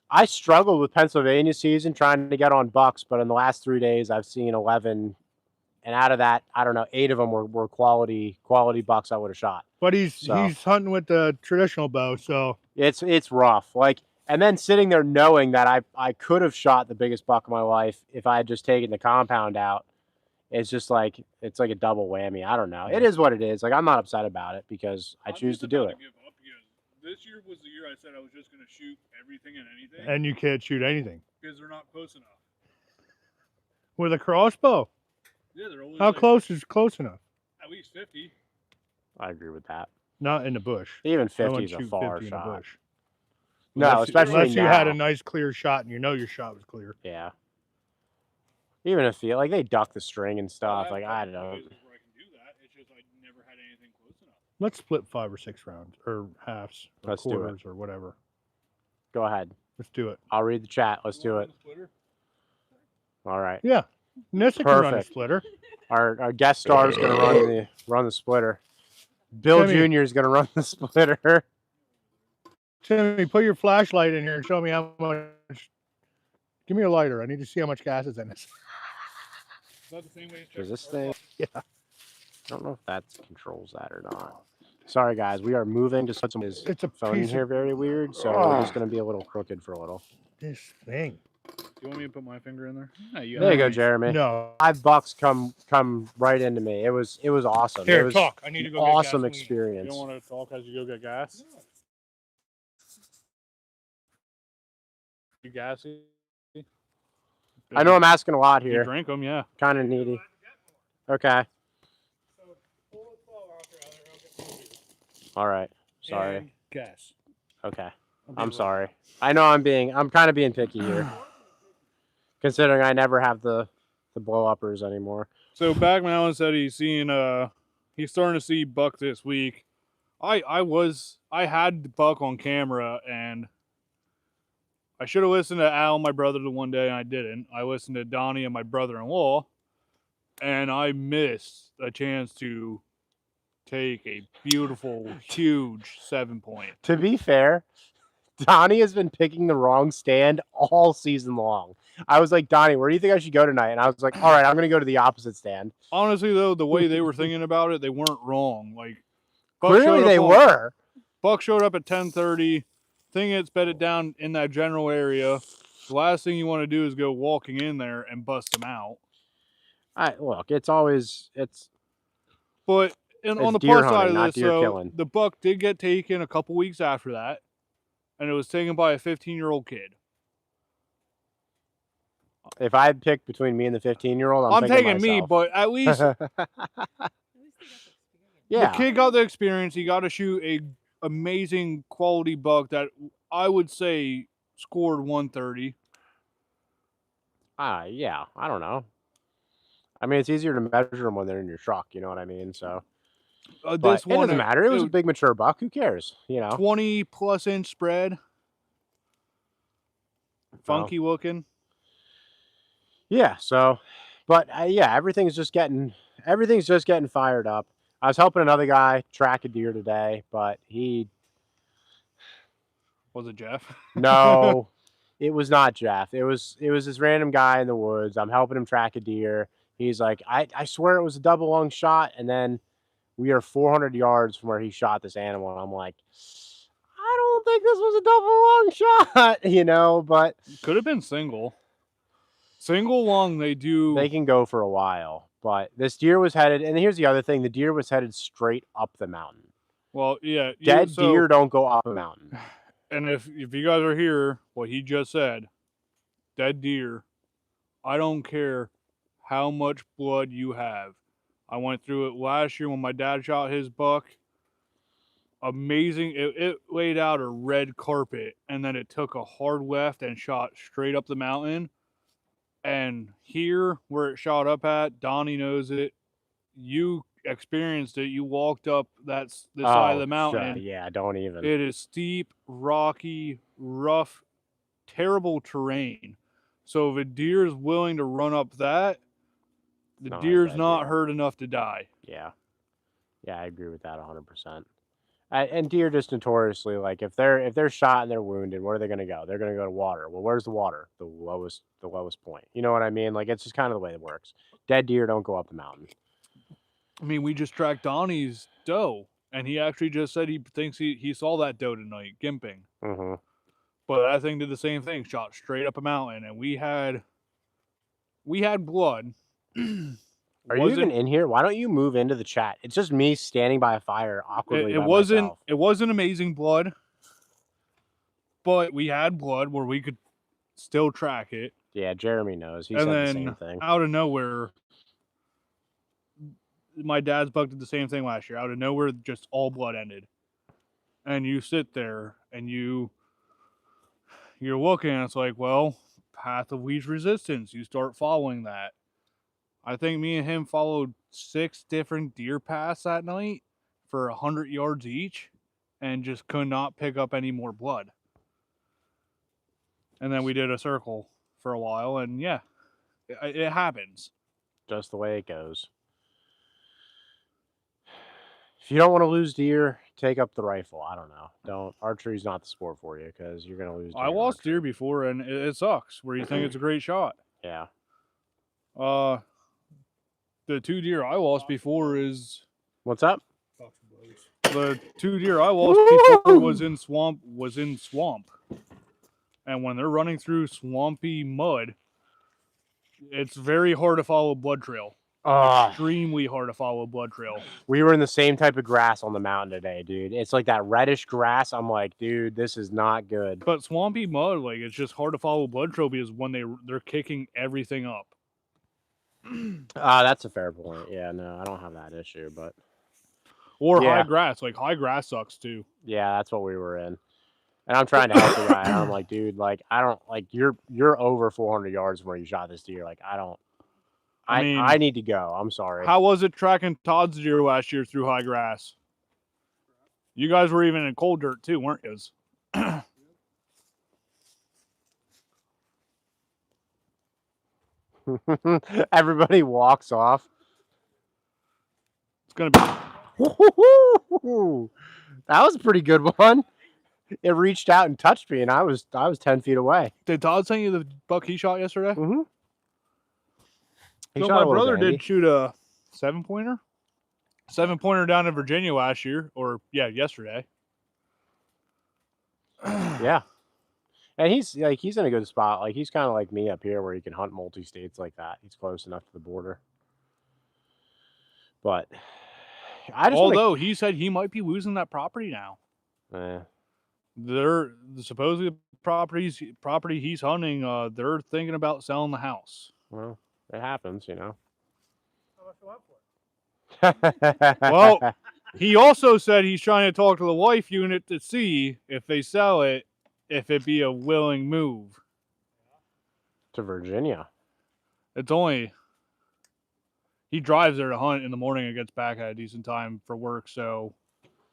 I struggled with Pennsylvania season trying to get on bucks, but in the last 3 days I've seen 11, and out of that, I don't know, 8 of them were quality bucks I would have shot.
But he's
So.
hunting with the traditional bow, so
It's rough. Like And then sitting there knowing that I could have shot the biggest buck of my life if I had just taken the compound out. It's just like, it's like a double whammy. I don't know. It is what it is. Like, I'm not upset about it because I choose to do it.
Give up because this year was the year I said I was just going to shoot everything and anything.
And you can't shoot anything
Because they're not close enough.
with a crossbow.
Yeah, they're always
How
like,
close is close enough?
At least 50.
I agree with that.
Not in the bush.
Even
I
50
wouldn't
is a
shoot
far
50 in the
shot.
bush.
No, especially
unless you had a
now.
nice clear shot and you know your shot was clear.
Yeah. Even if you, like, they duck the string and stuff.
have
Like,
a
I
couple
don't know.
places where I can do that. It's just I never had anything close enough.
Let's split 5 or 6 rounds or halves or
Let's do it.
quarters or whatever.
Go ahead.
Let's do it.
I'll read the chat. Let's do it.
Splitter?
All right.
Yeah. Nissa can run a
Perfect.
splitter.
Our guest star is going to run the splitter. Bill
Timmy.
Jr. is going to run the splitter.
Timmy, put your flashlight in here and show me how much. Give me a lighter. I need to see how much gas is in this.
Is that the same way it's
Is this
checked?
thing?
Yeah.
I don't know if that controls that or not. Sorry, guys. We are moving to put some his
It's a
phone in
piece
here
of
very weird, so we're just going to be a little crooked for a little.
this thing.
Do you want me to put my finger in there? Yeah, you
There you go,
Nice.
Jeremy.
No.
$5 come right into me. It was awesome.
Here,
it was
talk. I need to
an
go get
awesome
gasoline.
You
experience.
don't want to talk as you go get gas? You gassy?
I know I'm asking a lot
You
here.
drink them, yeah.
Kind of needy. Okay. All right. Sorry.
And gas.
Okay.
I'll be
I'm
right
sorry. I know I'm kind of being picky here. Considering I never have the blow uppers anymore.
So Bagman said he's starting to see buck this week. I had the buck on camera and I should have listened to Al, my brother, the one day and I didn't. I listened to Donnie and my brother-in-law and I missed a chance to take a beautiful, huge 7-point.
To be fair, Donnie has been picking the wrong stand all season long. I was like, Donnie, where do you think I should go tonight? And I was like, all right, I'm going to go to the opposite stand.
Honestly, though, the way they were thinking about it, they weren't wrong. Like, Buck
Clearly
showed up
they
on-
were.
Buck showed up at 10:30. Thing it's bedded down in that general area. The last thing you want to do is go walking in there and bust them out.
Look, it's
But on
It's
the
deer
plus side
hunting,
of
not
this,
deer
so
killing.
the buck did get taken a couple weeks after that, and it was taken by a 15-year-old kid.
if I had picked between me and the 15-year-old,
I'm
picking
taking me,
myself.
but at least
Yeah.
the kid got the experience. He got to shoot a amazing quality buck that I would say scored 130.
Yeah, I don't know. I mean, it's easier to measure them when they're in your truck. You know what I mean? So, but
This
it
one
doesn't matter. It was a big mature buck. Who cares? You know,
20+ inch spread. Funky looking.
Yeah. So, but yeah, everything's just getting fired up. I was helping another guy track a deer today, but he
Was it Jeff?
no, it was not Jeff. It was this random guy in the woods. I'm helping him track a deer. He's like, I swear it was a double lung shot, and then we are 400 yards from where he shot this animal, and I'm like, I don't think this was a double lung shot, you know, but
Could have been single. Single lung, they do.
they can go for a while. But this deer was headed, and here's the other thing: the deer was headed straight up the mountain.
Well, yeah.
Dead deer don't go up a mountain.
And if you guys are here, what he just said, dead deer, I don't care how much blood you have. I went through it last year when my dad shot his buck. Amazing. It laid out a red carpet, and then it took a hard left and shot straight up the mountain. And here, where it shot up at, Donnie knows it. You experienced it. You walked up this side of the mountain.
Yeah, don't even.
It is steep, rocky, rough, terrible terrain. So if a deer is willing to run up that, the
Not
deer's
that
not
deer.
hurt enough to die.
Yeah, I agree with that 100%. And deer just notoriously, like, if they're shot and they're wounded, where are they going to go? They're going to go to water. Well, where's the water? The lowest point. You know what I mean? Like, it's just kind of the way it works. Dead deer don't go up the mountain.
I mean, we just tracked Donnie's doe, and he actually just said he thinks he saw that doe tonight, gimping.
Mm-hmm.
But that thing did the same thing, shot straight up a mountain, and we had blood.
Are you even in here? Why don't you move into the chat? It's just me standing by a fire awkwardly by myself.
It wasn't amazing blood, but we had blood where we could still track it.
Yeah, Jeremy knows. He
And
said the
then
same thing.
out of nowhere, my dad's buck did the same thing last year. Out of nowhere, just all blood ended. And you sit there and you're looking, and it's like, well, path of least resistance. You start following that. I think me and him followed 6 different deer paths that night for 100 yards each, and just could not pick up any more blood. And then we did a circle for a while, and yeah, it happens.
Just the way it goes. If you don't want to lose deer, take up the rifle. I don't know. Archery's not the sport for you because you're gonna lose deer.
I lost deer before, and it sucks. Where you think it's a great shot.
Yeah.
The 2 deer I lost before is
What's up?
the 2 deer I lost before was in swamp. And when they're running through swampy mud, it's very hard to follow a blood trail. Extremely hard to follow a blood trail.
We were in the same type of grass on the mountain today, dude. It's like that reddish grass. I'm like, dude, this is not good.
But swampy mud, like, it's just hard to follow a blood trail because when they're kicking everything up.
That's a fair point. Yeah, no, I don't have that issue, but
or
yeah.
high grass. Like, high grass sucks too.
Yeah, that's what we were in. And I'm trying to help the guy. And I'm like, dude, like, I don't like you're over 400 yards where you shot this deer. Like, I need to go. I'm sorry.
How was it tracking Todd's deer last year through high grass? You guys were even in cold dirt too, weren't you?
Everybody walks off.
It's gonna be.
That was a pretty good one. It reached out and touched me, and I was 10 feet away.
Did Todd send you the buck he shot yesterday?
Mm-hmm.
So my brother did shoot a 7-pointer. 7-pointer down in Virginia last year, or yesterday.
Yeah. And he's in a good spot. Like, he's kind of like me up here where he can hunt multi-states like that. He's close enough to the border. But
although he said he might be losing that property now. They're supposedly the property he's hunting, they're thinking about selling the house.
Well, it happens, you know.
Well, he also said he's trying to talk to the wife unit to see if they sell it, if it'd be a willing move.
To Virginia.
It's only... He drives there to hunt in the morning and gets back at a decent time for work, so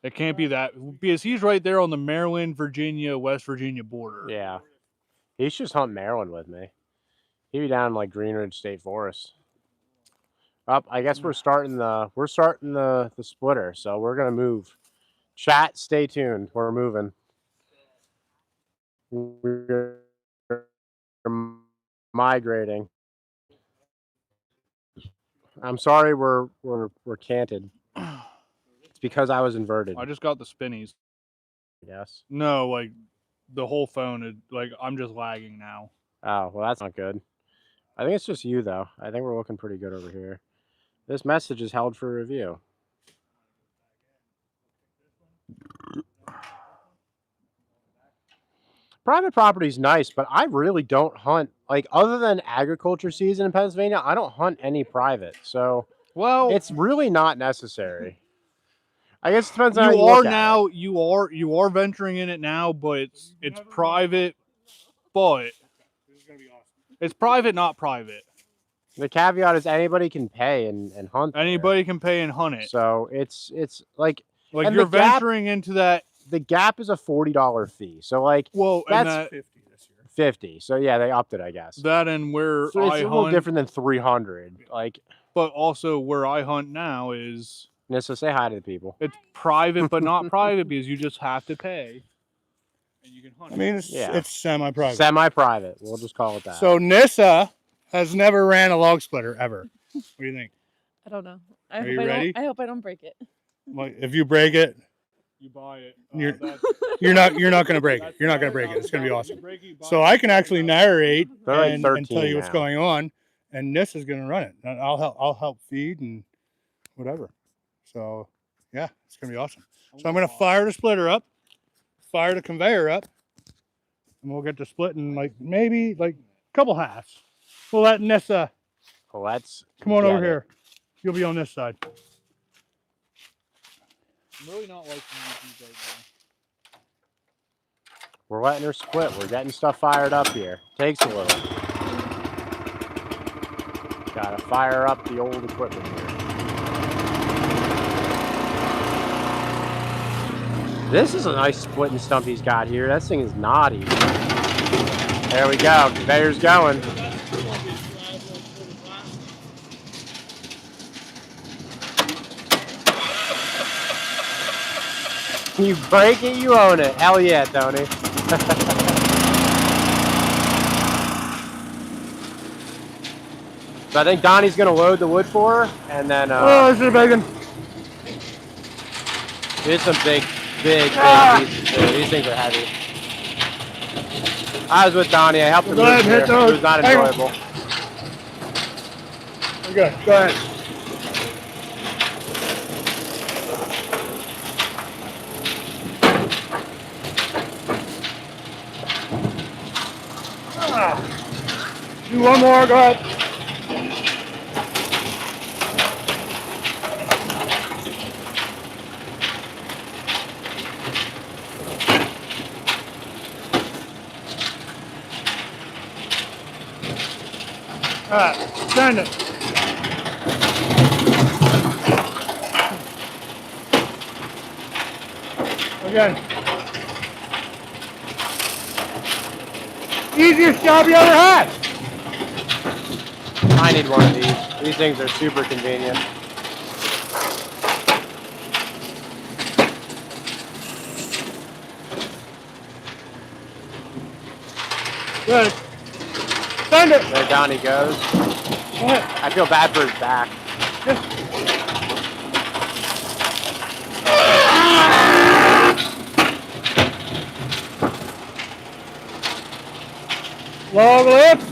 it can't be that. Because he's right there on the Maryland, Virginia, West Virginia border.
Yeah. He should just hunt Maryland with me. He'd be down in, like, Green Ridge State Forest. I guess we're starting the splitter, so we're gonna move. Chat, stay tuned. We're moving. We're migrating. I'm sorry we're canted. It's because I was inverted.
I just got the spinnies.
Yes.
No, like the whole phone, I'm just lagging now.
Oh, well, that's not good. I think it's just you, though. I think we're looking pretty good over here. This message is held for review. Private property is nice, but I really don't hunt. Like, other than agriculture season in Pennsylvania, I don't hunt any private. So,
well,
it's really not necessary. I guess it depends on how
you
you
are
look at
now.
it.
You are venturing in it now, but it's private. But it's private, not private.
The caveat is anybody can pay and hunt.
Anybody can pay and hunt it.
So it's like
you're venturing into that.
The gap is a $40 fee. So like,
well,
that's
50 this year.
50. So yeah, they upped it, I guess.
That and where
so it's
I
a little
hunt,
different than 300. Like,
but also where I hunt now is.
So say hi to the people.
It's private, but not private because you just have to pay. And you can hunt.
I mean, it's semi-private.
Semi-private. We'll just call it that.
So Nissa has never ran a log splitter ever. What do you think?
I don't know.
Are you ready?
I hope I don't break it.
If you break it,
You buy it.
You're-
That's-
You're not going to break it.
that's
You're not going to break it. It's going to be
$100,000.
awesome.
You break it, you buy
So
it,
I can
it's
actually
$100,000.
narrate
They're like
and
13
tell you what's
now.
going on, and this is going to run it. And I'll help feed and whatever. So yeah, it's going to be awesome. So I'm going to fire the splitter up, fire the conveyor up, and we'll get the split in maybe a couple halves. We'll let Nessa
Let's
come on
get
over
it.
here. You'll be on this side.
I'm really not liking YouTube right now.
We're letting her split. We're getting stuff fired up here. Takes a little. Gotta fire up the old equipment here. This is a nice splitting stump he's got here. That thing is knotty. There we go. Conveyor's going. You break it, you own it. Hell yeah, Tony. So I think Donnie's gonna load the wood for her, and then
Oh, this is bacon.
here's some big pieces too. These things are heavy. I was with Donnie. I helped him
Go
move
ahead,
here.
hit those.
It was not
Hang on.
enjoyable.
Okay, go ahead. Do one more, go ahead. All right, send it. Again. Easiest job you ever had.
I need one of these. These things are super convenient.
Good. Send it.
There Donnie goes.
Go ahead.
I feel bad for his back.
Long lift.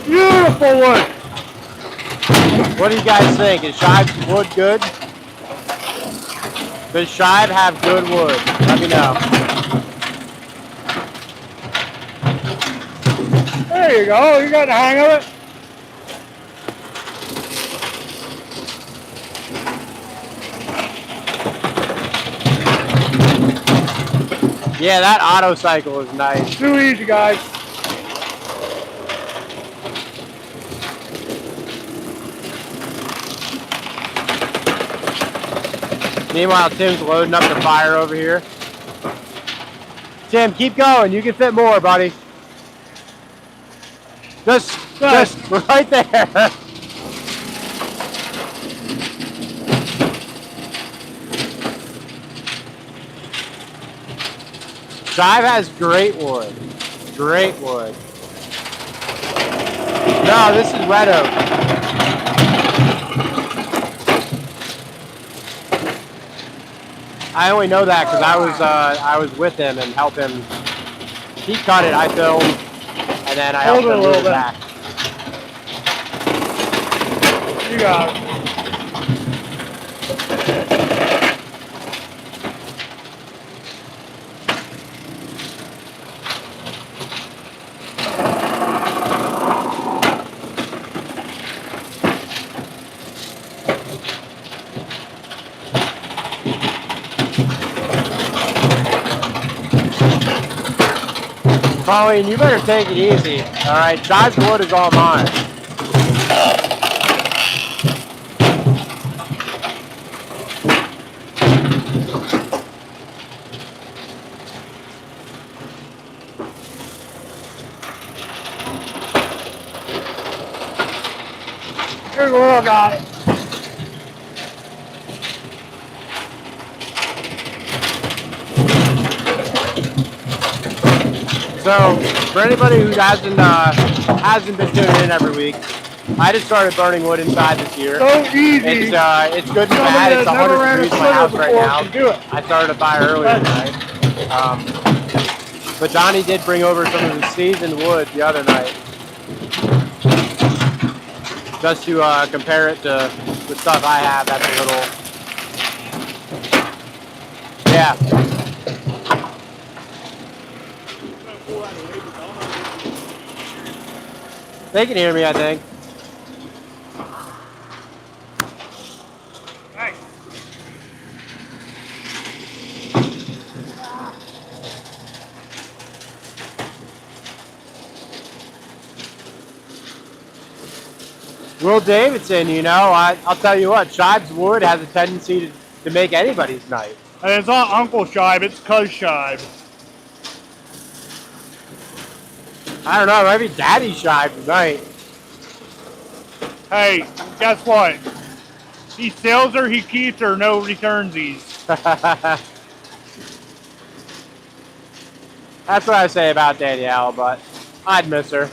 Beautiful wood.
What do you guys think? Is Scheib's wood good? Does Scheib have good wood? Let me know.
There you go. You got the hang of it.
Yeah, that auto cycle is nice.
Too easy, guys.
Meanwhile, Tim's loading up the fire over here. Tim, keep going. You can fit more, buddy. Just right there. Scheib has great wood. Great wood. No, this is red oak. I only know that because I was with him and helped him. He cut it, I filmed, and then I helped
Hold it
him
a
move
little
it
bit.
back.
You got it.
Colleen, you better take it easy. All right, Scheib's wood is all mine.
Here's a little guy.
So, for anybody who hasn't been tuning in every week, I just started burning wood inside this year.
So easy.
It's good and bad. It's 100 degrees in my house right now.
Do it.
I started a fire earlier tonight. But Donnie did bring over some of the seasoned wood the other night. Just to compare it to the stuff I have, that's a little... Yeah. They can hear me, I think. Will Davidson, you know, I'll tell you what, Scheib's wood has a tendency to make anybody's night.
And it's not Uncle Scheib, it's Cuz Scheib.
I don't know, maybe Daddy Scheib tonight.
Hey, guess what? He sells her, he keeps her, no returnsies.
That's what I say about Danielle, but I'd miss her.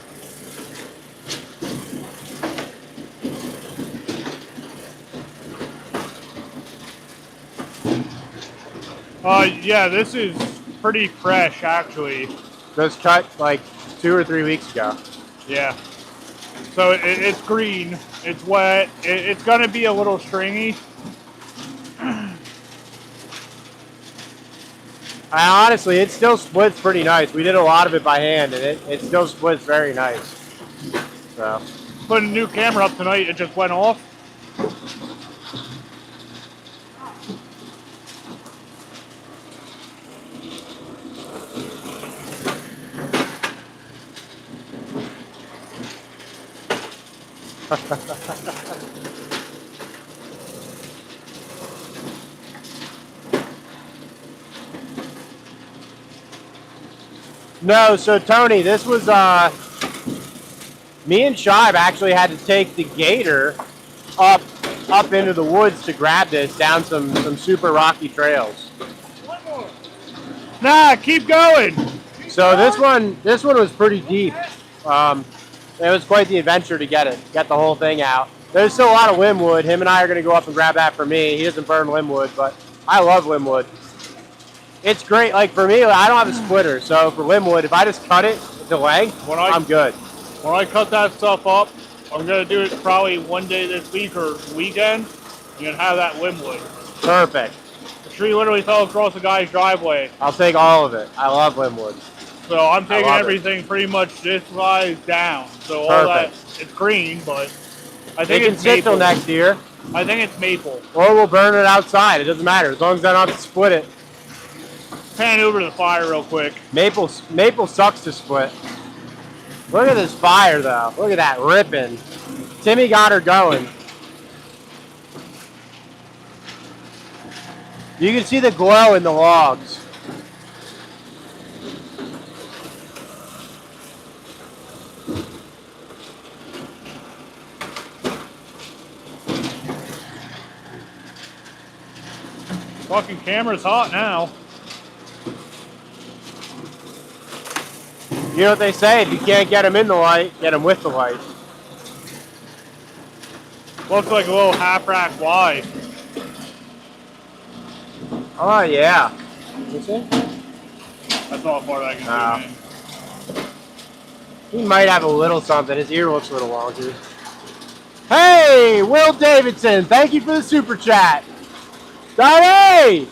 Yeah, this is pretty fresh, actually.
Just cut like 2 or 3 weeks ago.
Yeah. So it's green, it's wet, it's gonna be a little stringy.
Honestly, it still splits pretty nice. We did a lot of it by hand, and it still splits very nice. So.
Put a new camera up tonight, it just went off.
No, so Tony, this was me and Scheib actually had to take the Gator up into the woods to grab this down some super rocky trails.
Nah, keep going.
So this one was pretty deep. It was quite the adventure to get the whole thing out. There's still a lot of limbwood. Him and I are going to go up and grab that for me. He doesn't burn limbwood, but I love limbwood. It's great. Like for me, I don't have a splitter, so for limbwood, if I just cut it to length, I'm good.
When I cut that stuff up, I'm going to do it probably one day this week or weekend. You can have that limbwood.
Perfect.
The tree literally fell across the guy's driveway.
I'll take all of it. I love limbwood.
So I'm taking everything pretty much this size down. So all that, it's green, but I think it's
sit till next year.
I think it's maple.
Or we'll burn it outside. It doesn't matter as long as I don't have to split it.
Pan over to the fire real quick.
Maple sucks to split. Look at this fire though. Look at that ripping. Timmy got her going. You can see the glow in the logs.
Fucking camera's hot now.
You know what they say, if you can't get them in the light, get them with the light.
Looks like a little half rack wide.
Oh yeah.
That's all far I can do, man.
He might have a little something. His ear looks a little longer. Hey, Will Davidson, thank you for the super chat. Hey!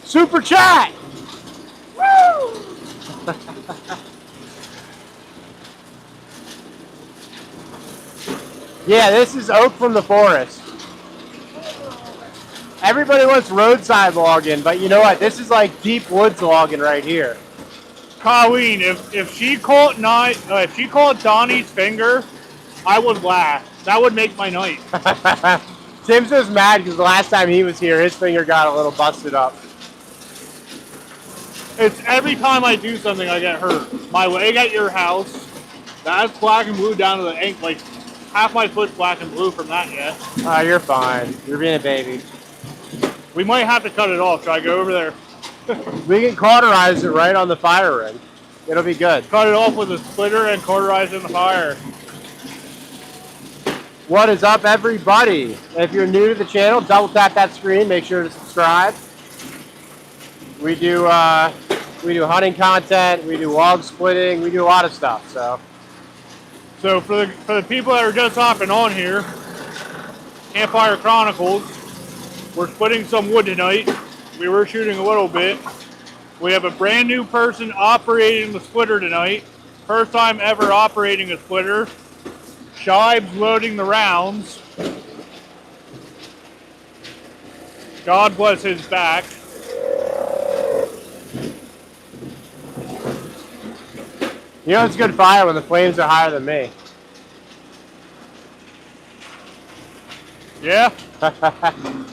Super chat! Woo! Yeah, this is oak from the forest. Everybody wants roadside logging, but you know what? This is like deep woods logging right here.
Colleen, if she caught Donnie's finger, I would laugh. That would make my night.
Tim's just mad because the last time he was here, his finger got a little busted up.
It's every time I do something, I get hurt. My leg at your house, that's black and blue down to the ankle. Like, half my foot's black and blue from that yet.
Oh, you're fine. You're being a baby.
We might have to cut it off. Should I go over there?
We can cauterize it right on the fire ring. It'll be good.
Cut it off with a splitter and cauterize it in the fire.
What is up, everybody? If you're new to the channel, double tap that screen. Make sure to subscribe. We do hunting content. We do log splitting. We do a lot of stuff.
So for the people that are just hopping on here, Campfire Chronicles, we're splitting some wood tonight. We were shooting a little bit. We have a brand new person operating the splitter tonight. First time ever operating a splitter. Scheib's loading the rounds. God bless his back.
You know it's good fire when the flames are higher than me.
Yeah?
I'm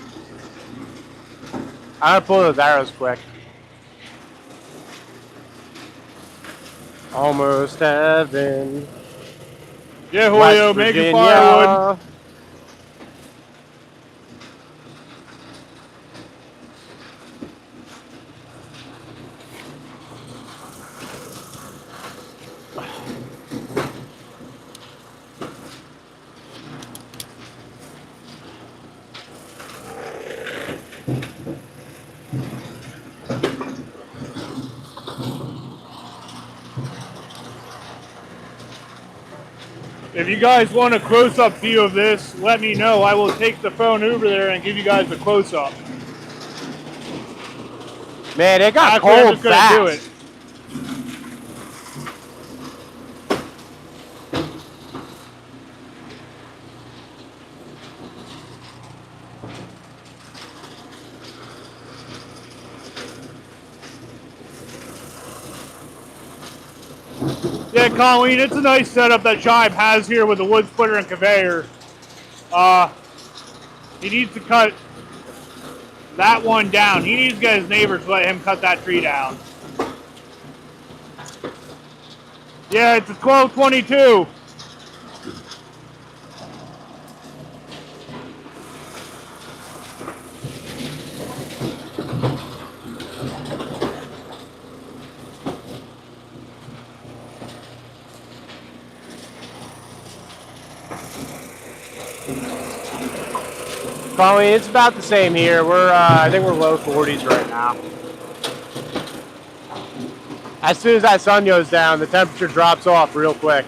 gonna pull those arrows quick. Almost heaven.
Yeah,
West
Julio, making
Virginia.
firewood. If you guys want a close-up view of this, let me know. I will take the phone over there and give you guys a close-up.
Man, it got
Actually, I'm
cold
just gonna
fast.
do it. Yeah, Colleen, it's a nice setup that Scheib has here with the wood splitter and conveyor. He needs to cut that one down. He needs to get his neighbors to let him cut that tree down. Yeah, it's a 1222.
Colleen, it's about the same here. I think we're low 40s right now. As soon as that sun goes down, the temperature drops off real quick.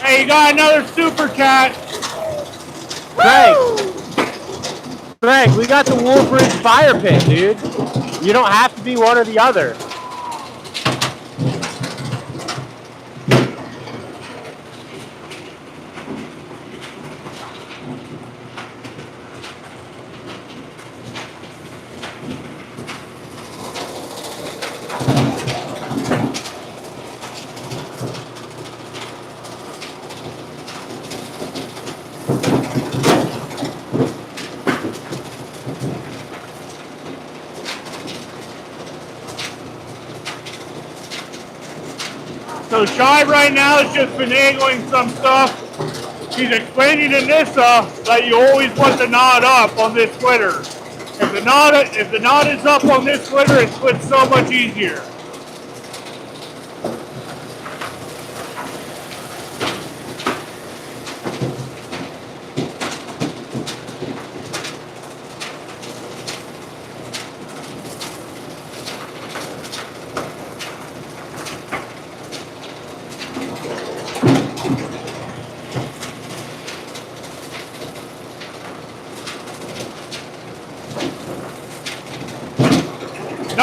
Hey, you got another super cat.
Greg, we got the Wolfridge fire pit, dude. You don't have to be one or the other.
So Scheib right now is just finagling some stuff. He's explaining to Nissa that you always want the knot up on this splitter. If the knot is up on this splitter, it splits so much easier.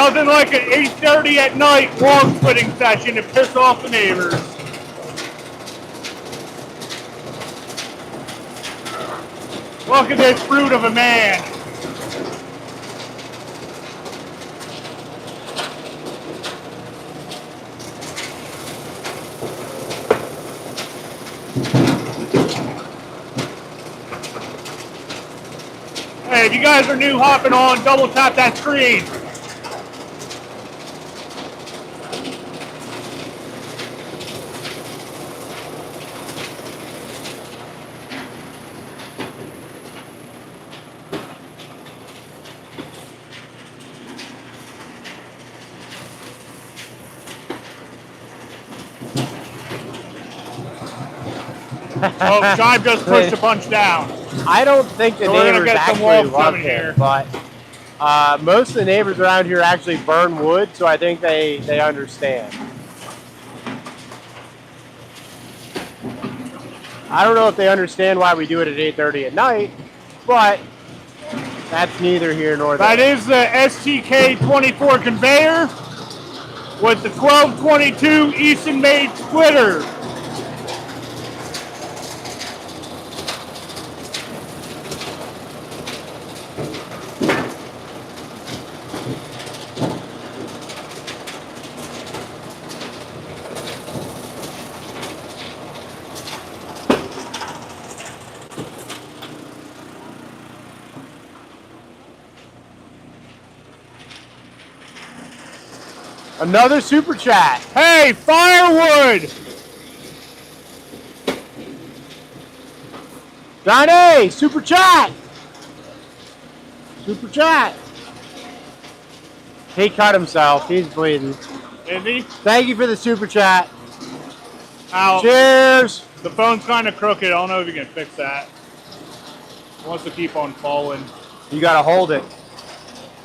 Nothing like an 8:30 at night log splitting session to piss off the neighbors. Look at this fruit of a man. Hey, if you guys are new hopping on, double tap that screen. Oh, Scheib just pushed a bunch down.
I don't think the
So we're gonna
neighbors
get some
actually
logs
love
coming
him,
here.
but most of the neighbors around here actually burn wood, so I think they understand. I don't know if they understand why we do it at 8:30 at night, but that's neither here nor there.
That is the STK24 conveyor with the 1222 Eastonmade splitter.
Another super chat.
Hey, firewood!
Johnny, super chat. Super chat. He cut himself. He's bleeding.
Is he?
Thank you for the super chat.
Ow.
Cheers.
The phone's kind of crooked. I don't know if you can fix that. It wants to keep on falling.
You gotta hold it.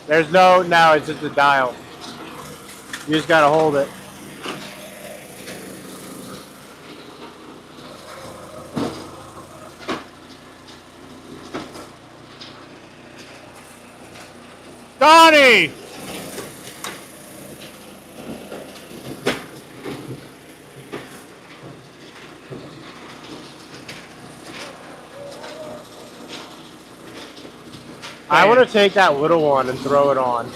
There's no, it's just a dial. You just gotta hold it.
Donnie!
I want to take that little one and throw it on.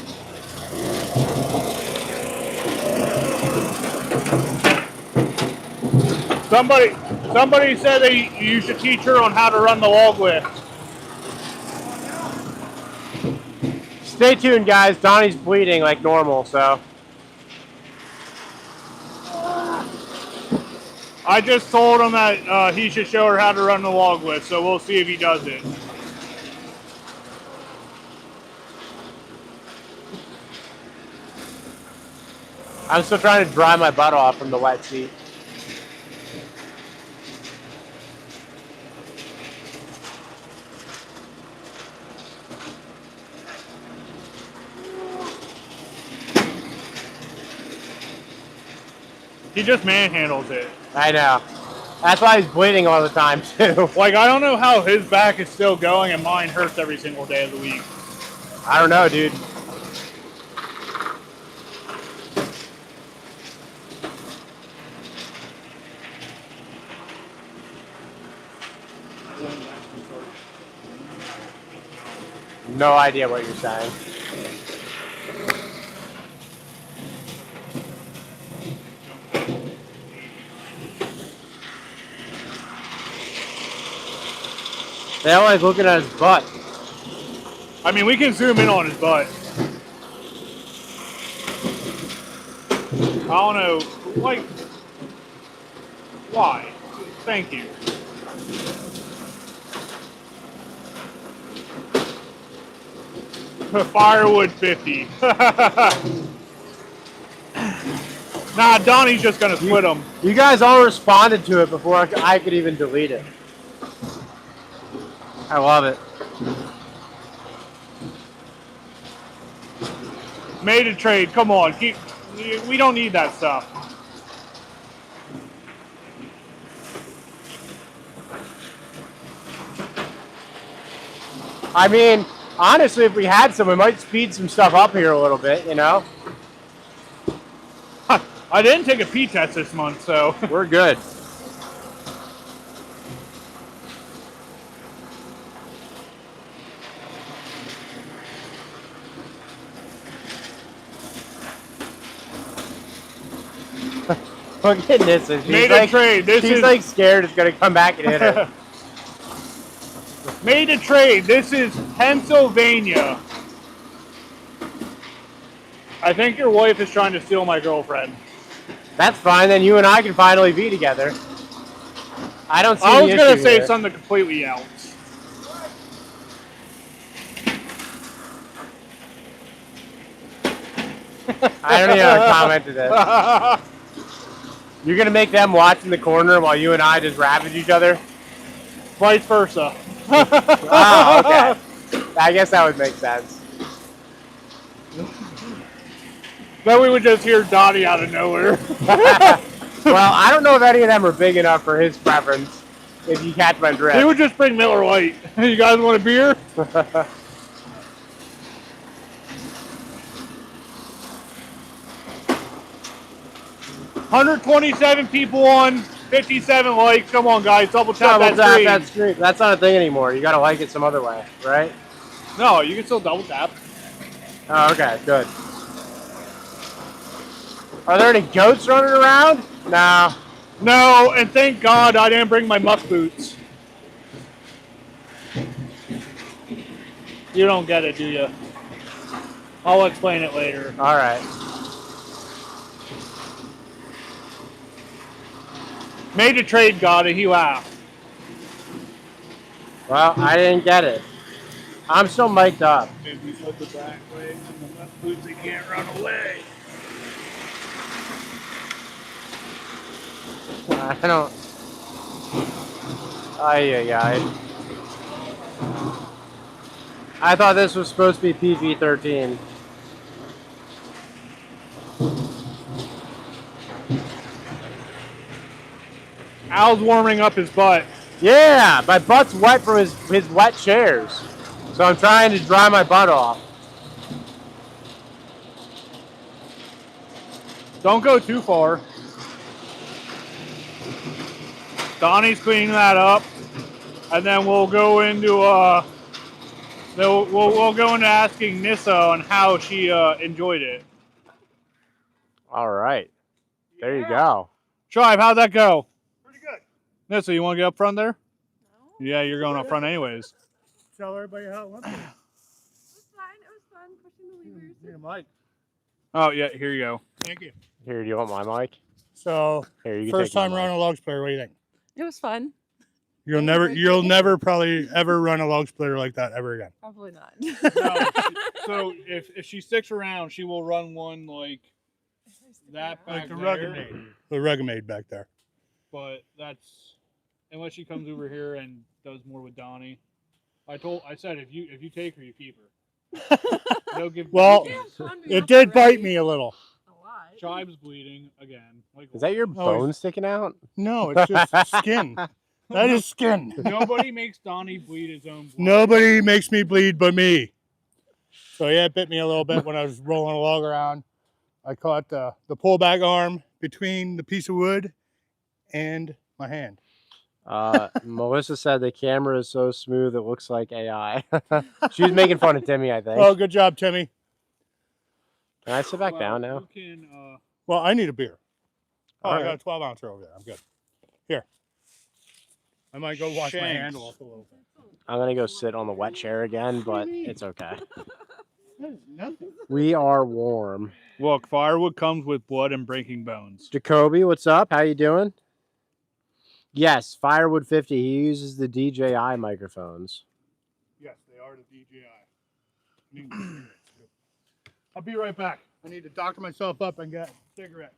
Somebody said that you should teach her on how to run the log lift.
Stay tuned, guys. Donnie's bleeding like normal, so.
I just told him that he should show her how to run the log lift, so we'll see if he does it.
I'm still trying to dry my butt off from the wet seat.
He just manhandles it.
I know. That's why he's bleeding all the time, too.
Like, I don't know how his back is still going and mine hurts every single day of the week.
I don't know, dude. No idea what you're saying. They don't like looking at his butt.
I mean, we can zoom in on his butt. I don't know, like, why? Thank you. Firewood 50. Nah, Donnie's just gonna split them.
You guys all responded to it before I could even delete it. I love it.
Made a trade. Come on, we don't need that stuff.
I mean, Honestly, if we had some, we might speed some stuff up here a little bit, you know?
I didn't take a pee test this month, so.
We're good. Look at Nissa.
Made a trade.
She's like scared it's going to come back and hit her.
Made a trade. This is Pennsylvania. I think your wife is trying to steal my girlfriend.
That's fine. Then you and I can finally be together. I don't see
I
the
was going to
issue
say
here.
something completely else.
I don't even know how to comment to this. You're going to make them watch in the corner while you and I just ravage each other?
Vice versa.
Oh, okay. I guess that would make sense.
Then we would just hear Donnie out of nowhere.
Well, I don't know if any of them are big enough for his preference, if you catch my drift.
He would just bring Miller Lite. You guys want a beer? 127 people on, 57 likes. Come on, guys, double tap that screen.
That's not a thing anymore. You got to like it some other way, right?
No, you can still double tap.
Oh, okay, good. Are there any goats running around? No.
No, and thank God I didn't bring my muck boots. You don't get it, do you? I'll explain it later.
All right.
Made a trade, got it. He laughed.
Well, I didn't get it. I'm still mic'd up.
If we put the back way and the muck boots, they can't run away.
I don't. Ay. I thought this was supposed to be PG-13.
Al's warming up his butt.
Yeah, my butt's wet from his wet chairs. So I'm trying to dry my butt off.
Don't go too far. Donnie's cleaning that up, and then we'll go into we'll go into asking Nissa on how she enjoyed it.
All right, there you go.
Scheib, how'd that go?
Pretty good.
Nissa, you want to get up front there?
No.
Yeah, you're going up front anyways.
Tell everybody how it went.
It was fine. It was fun pushing the levers.
Need a mic.
Oh yeah, here you go.
Thank you.
Here, do you want my mic?
So,
Here, you can
first
take my
time
mic.
running a log splitter, what do you think?
It was fun.
You'll never probably ever run a log splitter like that ever again.
Probably not.
No, so if she sticks around, she will run one like that back
Like the
there.
Rugged back there.
But that's unless she comes over here and does more with Donnie. I said if you take her, you keep her. They'll give.
Well,
You can't pound me
it
up
did bite
already.
me a little.
A lot.
Scheib's bleeding again. Like,
Is that your
Oh,
bone sticking out?
No, it's just skin. That is skin.
Nobody makes Donnie bleed his own blood.
Nobody makes me bleed but me. So yeah, it bit me a little bit when I was rolling a log around. I caught the pullback arm between the piece of wood and my hand.
Melissa said the camera is so smooth it looks like AI. She was making fun of Timmy, I think.
Oh, good job, Timmy.
Can I sit back down now?
You can,
Well, I need a beer. Oh,
All
I got
right.
a 12 ounce over there. I'm good. Here. I might go wash my
Shanks.
hand off a little bit.
I'm gonna go sit on the wet chair again, but it's okay.
That is nothing.
We are warm.
look, firewood comes with blood and breaking bones.
Jacoby, what's up? How you doing? Yes, Firewood 50. He uses the DJI microphones.
Yes, they are the DJI. I'll be right back. I need to doctor myself up and get a cigarette.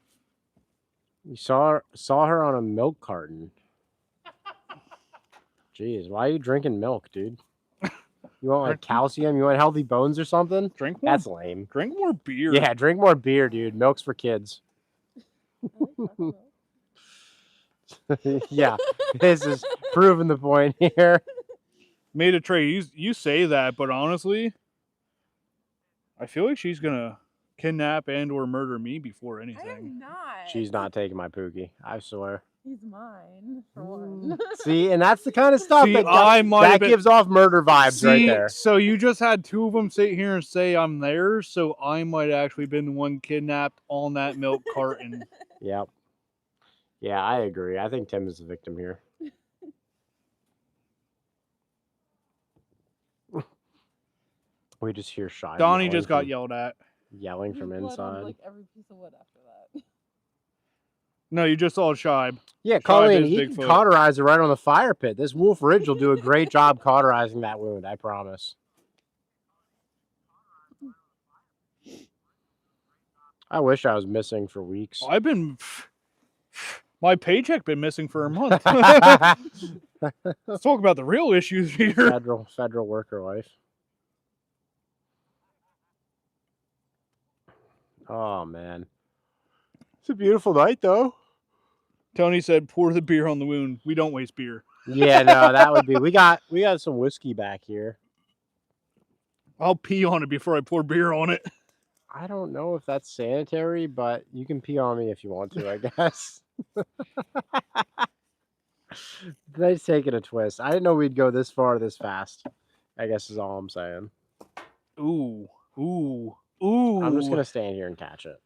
You saw her on a milk carton. Jeez, why are you drinking milk, dude? You want like calcium? You want healthy bones or something?
Drink more.
That's lame.
Drink more beer.
Yeah, drink more beer, dude. Milk's for kids. Yeah, this is proving the point here.
made a trade. You say that, but honestly, I feel like she's gonna kidnap and or murder me before
I am
anything.
not.
She's not taking my Pookie. I swear.
He's mine, for one.
See, and that's the kind of stuff
See,
that,
I might have
that
been-
gives off murder vibes right
See,
there.
so you just had two of them sit here and say I'm theirs, so I might actually been the one kidnapped on that milk carton.
Yep. Yeah, I agree. I think Tim is the victim here. We just hear Scheib
Donnie
yelling
just got
from-
yelled at.
yelling from
There's blood on,
inside.
like every piece of wood after that.
No, you just saw Scheib.
Yeah,
Scheib
Colleen,
is
he can
Bigfoot.
cauterize it right on the fire pit. This Wolf Ridge will do a great job cauterizing that wound, I promise. I wish I was missing for weeks.
I've been my paycheck been missing for a month. Let's talk about the real issues here.
Federal worker life. Oh man, it's a beautiful night though.
Tony said, "Pour the beer on the wound. We don't waste beer."
Yeah, no, that would be. We got some whiskey back here.
I'll pee on it before I pour beer on it.
I don't know if that's sanitary, but you can pee on me if you want to, I guess. Tonight's taking a twist. I didn't know we'd go this far this fast, I guess is all I'm saying.
Ooh, ooh, ooh.
I'm just going to stand here and catch it.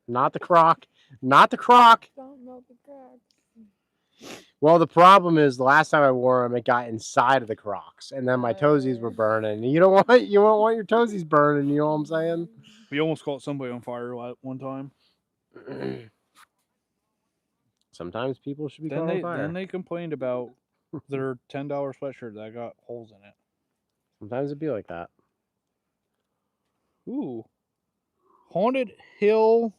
Not the crock. Not the crock.
Don't melt the cracks.
Well, the problem is the last time I wore them, it got inside of the Crocs, and then my toesies were burning. You don't want your toesies burning. You know what I'm saying?
We almost caught somebody on fire one time.
Sometimes people should be caught on fire.
Then they complained about their $10 sweatshirt that got holes in it.
Sometimes it'd be like that.
Ooh, Haunted Hills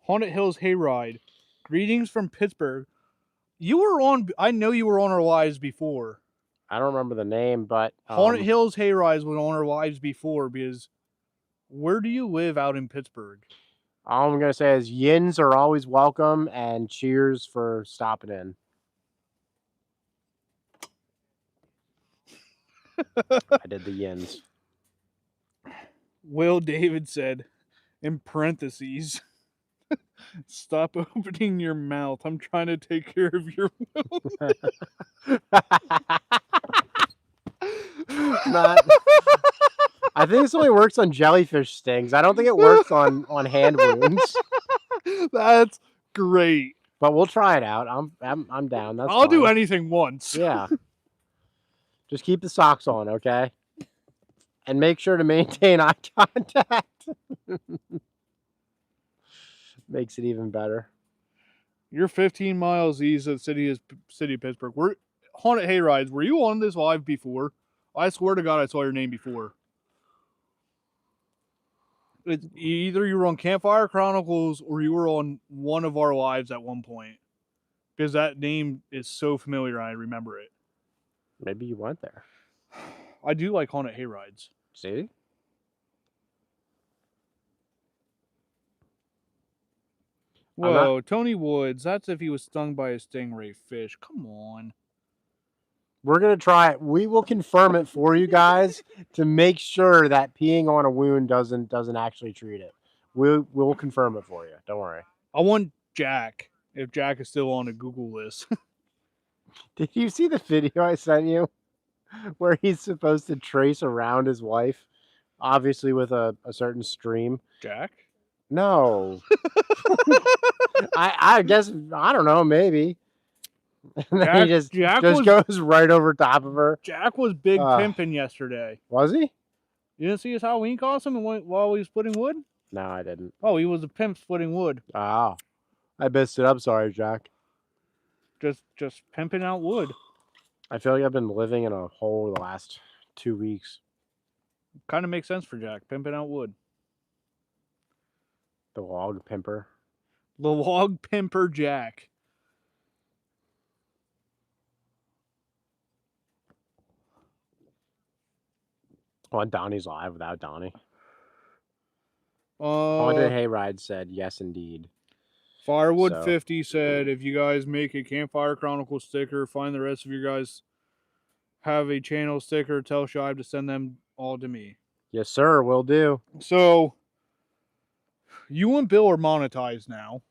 Hayride. Greetings from Pittsburgh. You were on. I know you were on our lives before.
I don't remember the name, but
Haunted Hills Hayride was on our lives before because where do you live out in Pittsburgh?
all I'm gonna say is yins are always welcome, and cheers for stopping in. I did the yins.
Will David said, in parentheses, stop opening your mouth. I'm trying to take care of your
Not, I think this only works on jellyfish stings. I don't think it works on hand wounds.
That's great.
But we'll try it out. I'm down. That's
I'll do
fine.
anything once.
Yeah. Just keep the socks on, okay? And make sure to maintain eye contact. Makes it even better.
You're 15 miles east of the city of Pittsburgh. We're Haunted Hayrides. Were you on this live before? I swear to God, I saw your name before. It's either you were on Campfire Chronicles or you were on one of our lives at one point. Because that name is so familiar, I remember it.
Maybe you went there.
I do like Haunted Hayrides.
See?
Whoa, Tony Woods. That's if he was stung by a stingray fish. Come on.
We're going to try it. We will confirm it for you guys to make sure that peeing on a wound doesn't actually treat it. We'll confirm it for you. Don't worry.
I want Jack, if Jack is still on a Google list.
Did you see the video I sent you where he's supposed to trace around his wife, obviously with a certain stream?
Jack?
No. I guess, I don't know, maybe. And then he just goes right over top of her.
Jack was big pimping yesterday.
Was he?
You didn't see his Halloween costume while he was splitting wood?
No, I didn't.
Oh, he was a pimp splitting wood.
Oh, I missed it. I'm sorry, Jack.
Just pimping out wood.
I feel like I've been living in a hole the last 2 weeks.
Kind of makes sense for Jack, pimping out wood.
The log pimper.
The log pimper Jack.
On Donnie's live without Donnie. Andre Hayride said, yes, indeed.
Firewood
So-
50 said, if you guys make a Campfire Chronicles sticker, find the rest of you guys have a channel sticker, tell Scheib to send them all to me.
Yes, sir, will do.
So, you and Bill are monetized now.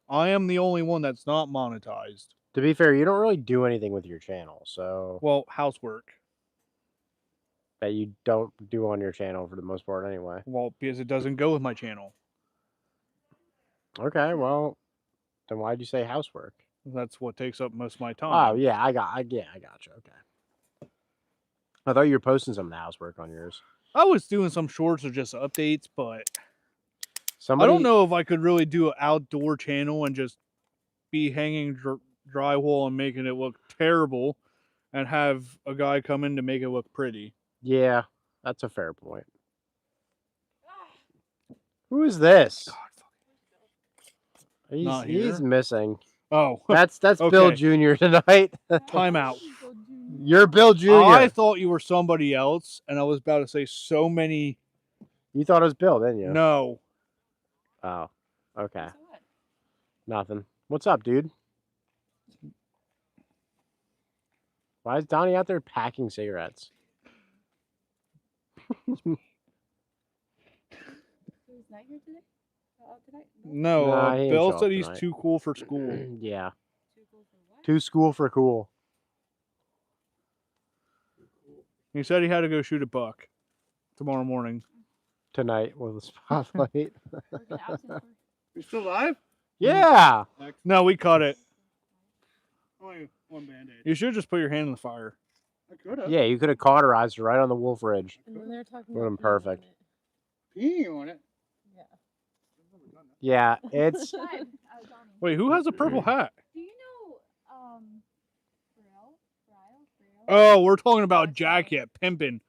I am the only one that's not monetized.
To be fair, you don't really do anything with your channel, so
Well, housework.
that you don't do on your channel for the most part anyway.
Well, because it doesn't go with my channel.
Okay, well, then why'd you say housework?
That's what takes up most of my
Oh,
time.
yeah, I got you. Okay. I thought you were posting some of the housework on yours.
I was doing some shorts or just updates, but
Somebody,
I don't know if I could really do an outdoor channel and just be hanging drywall and making it look terrible and have a guy come in to make it look pretty.
Yeah, that's a fair point. Who is this?
Not
He's
here.
missing.
Oh,
That's Bill
Okay.
Jr. tonight.
timeout.
You're Bill Jr.
I thought you were somebody else, and I was about to say so many.
You thought it was Bill, didn't you?
No.
Oh, okay.
So what?
Nothing. What's up, dude? Why is Donnie out there packing cigarettes?
Who's not here today? Tonight?
No,
Nah, he ain't
Bill
show up
said he's
tonight.
too cool for school.
Yeah.
Too cool for what?
Too school for cool.
He said he had to go shoot a buck tomorrow morning.
Tonight with a spotlight.
Working out since
You still alive?
Yeah.
No, we cut it.
Only one band-aid.
You should just put your hand in the fire.
I could have.
Yeah, you could have cauterized it right on the wolf ridge.
And then they're talking
Would've
about
been perfect.
Peeing on it.
Yeah.
Yeah, it's
Donnie.
Wait, who has a purple hat?
Do you know Frail?
Oh, we're talking about Jack yet. Pimpin'.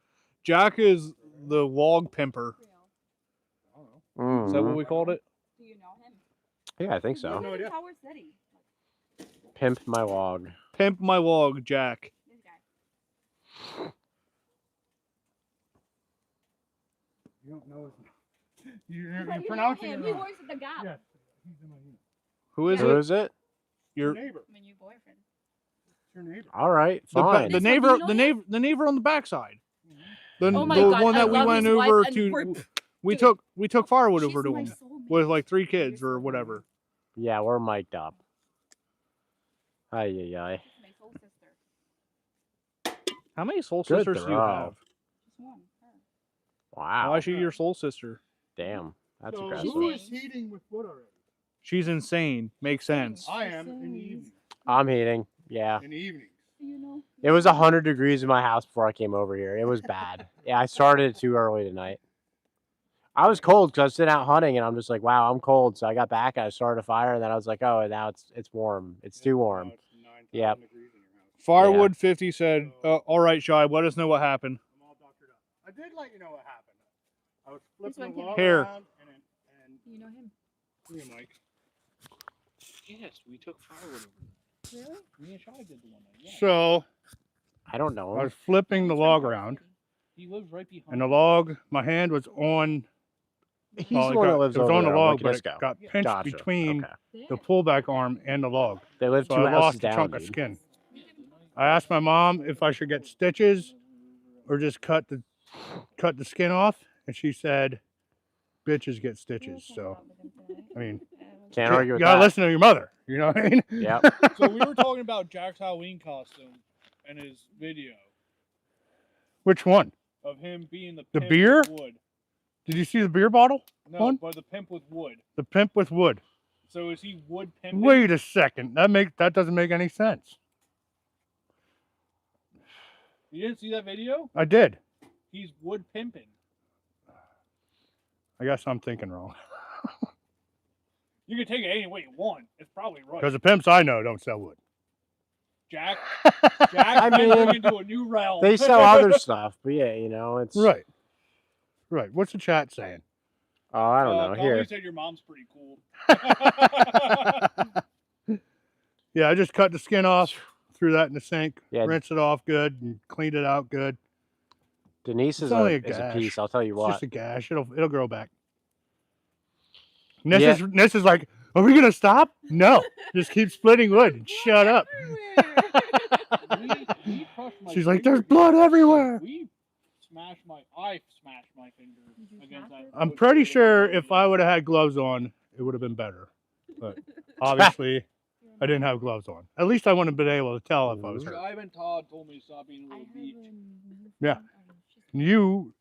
Jack is the log pimper. Is that what we called it?
Do you know him?
Yeah, I think
He
so.
lives
No
in
idea.
Tower City.
Pimp my log.
Pimp my log, Jack.
This guy.
You don't know his You're
But you know
pronouncing
him.
it
He
wrong.
works at the Gap.
Yes. He's in my unit.
Who is
Who
it?
is it?
Your
Your neighbor.
My new boyfriend.
It's your neighbor.
All right,
the,
fine.
the
This one,
neighbor,
do you know
the
him?
neighbor, the neighbor on the backside. The,
Oh my
the
God,
one
I
that we
love
went
his wife,
over
and
to.
we're-
We
Dude,
took firewood
She's
over to
my
him
soulmate.
with like 3 kids
You're
or
so
whatever.
Yeah, we're mic'd up. Ay, ay, ay.
She's my soul sister.
How many soul
Good
sisters do you
throw.
have?
Just one. Her.
Wow.
Why is she your soul sister?
Damn. That's
So
aggressive.
who is heating with wood already?
She's insane. Makes sense.
I am in the
Same.
evening.
I'm heating. Yeah.
In the evenings.
Do you know?
It was 100 degrees in my house before I came over here. It was bad. Yeah, I started it too early tonight. I was cold because I was sitting out hunting, and I'm just like, wow, I'm cold. So I got back, and I started a fire, and then I was like, oh, now it's warm. It's too warm.
Now it's 9,000
Yep.
degrees in your house.
Firewood 50 said, all right, Scheib, let us know what happened.
I'm all doctored up. I did let you know what happened. I was
This
flipping
one
the
came
log
Here.
around and
Do you know him?
here, Mike.
Yes, we took firewood over.
Really?
Me and Scheib did the one night.
So
I don't know.
I was flipping the
He's from
log
Tower
around,
City.
He lives right behind.
and the log, my hand was on.
He's
well,
the
it
one
got-
that lives
it was
over
on the
there
log,
Wicked
but it
Disco.
got pinched
Gotcha.
between
Okay.
the
There.
pullback arm and the log.
They live
So
two
I
houses
lost a
down,
chunk of
dude.
skin. I asked my mom if I should get stitches or just cut the skin off, and she said, "Bitches get stitches." So I mean,
Can't
you
argue with
gotta
that.
listen to your mother. You know what I mean?
Yep.
So we were talking about Jack's Halloween costume and his video
Which one?
of him being the
The
pimp
beer?
with wood.
Did you see the beer bottle?
No,
One?
but the pimp with wood.
The pimp with wood.
So is he wood pimping?
Wait a second. That doesn't make any sense.
You didn't see that video?
I did.
He's wood pimping.
I guess I'm thinking wrong.
You can take it any way you want. It's probably right.
Because the pimps I know don't sell wood.
Jack,
I mean,
entering into a new realm.
They sell other stuff, but yeah, you know, it's
Right. Right. What's the chat saying?
Oh, I don't know.
Tommy
Here,
said your mom's pretty cool.
Yeah, I just cut the skin off, threw that in the sink,
Yeah.
rinsed it off good, and cleaned it out good.
Denise
It's
is
only a
is a
gash.
piece. I'll tell you
It's
what.
just a gash. It'll grow back. And this is like, are we gonna stop? No, just keep splitting wood and shut up.
We crushed my
She's like,
finger
there's blood
here.
everywhere.
I smashed my finger
Did you
against
smash
that.
it?
I'm
wood
pretty
grating.
sure if I would have had gloves on, it would have been better. But obviously, I didn't have gloves on. At least I wouldn't have been able to tell if I was hurt.
Scheib and Todd told me to stop being a little beach.
Yeah. You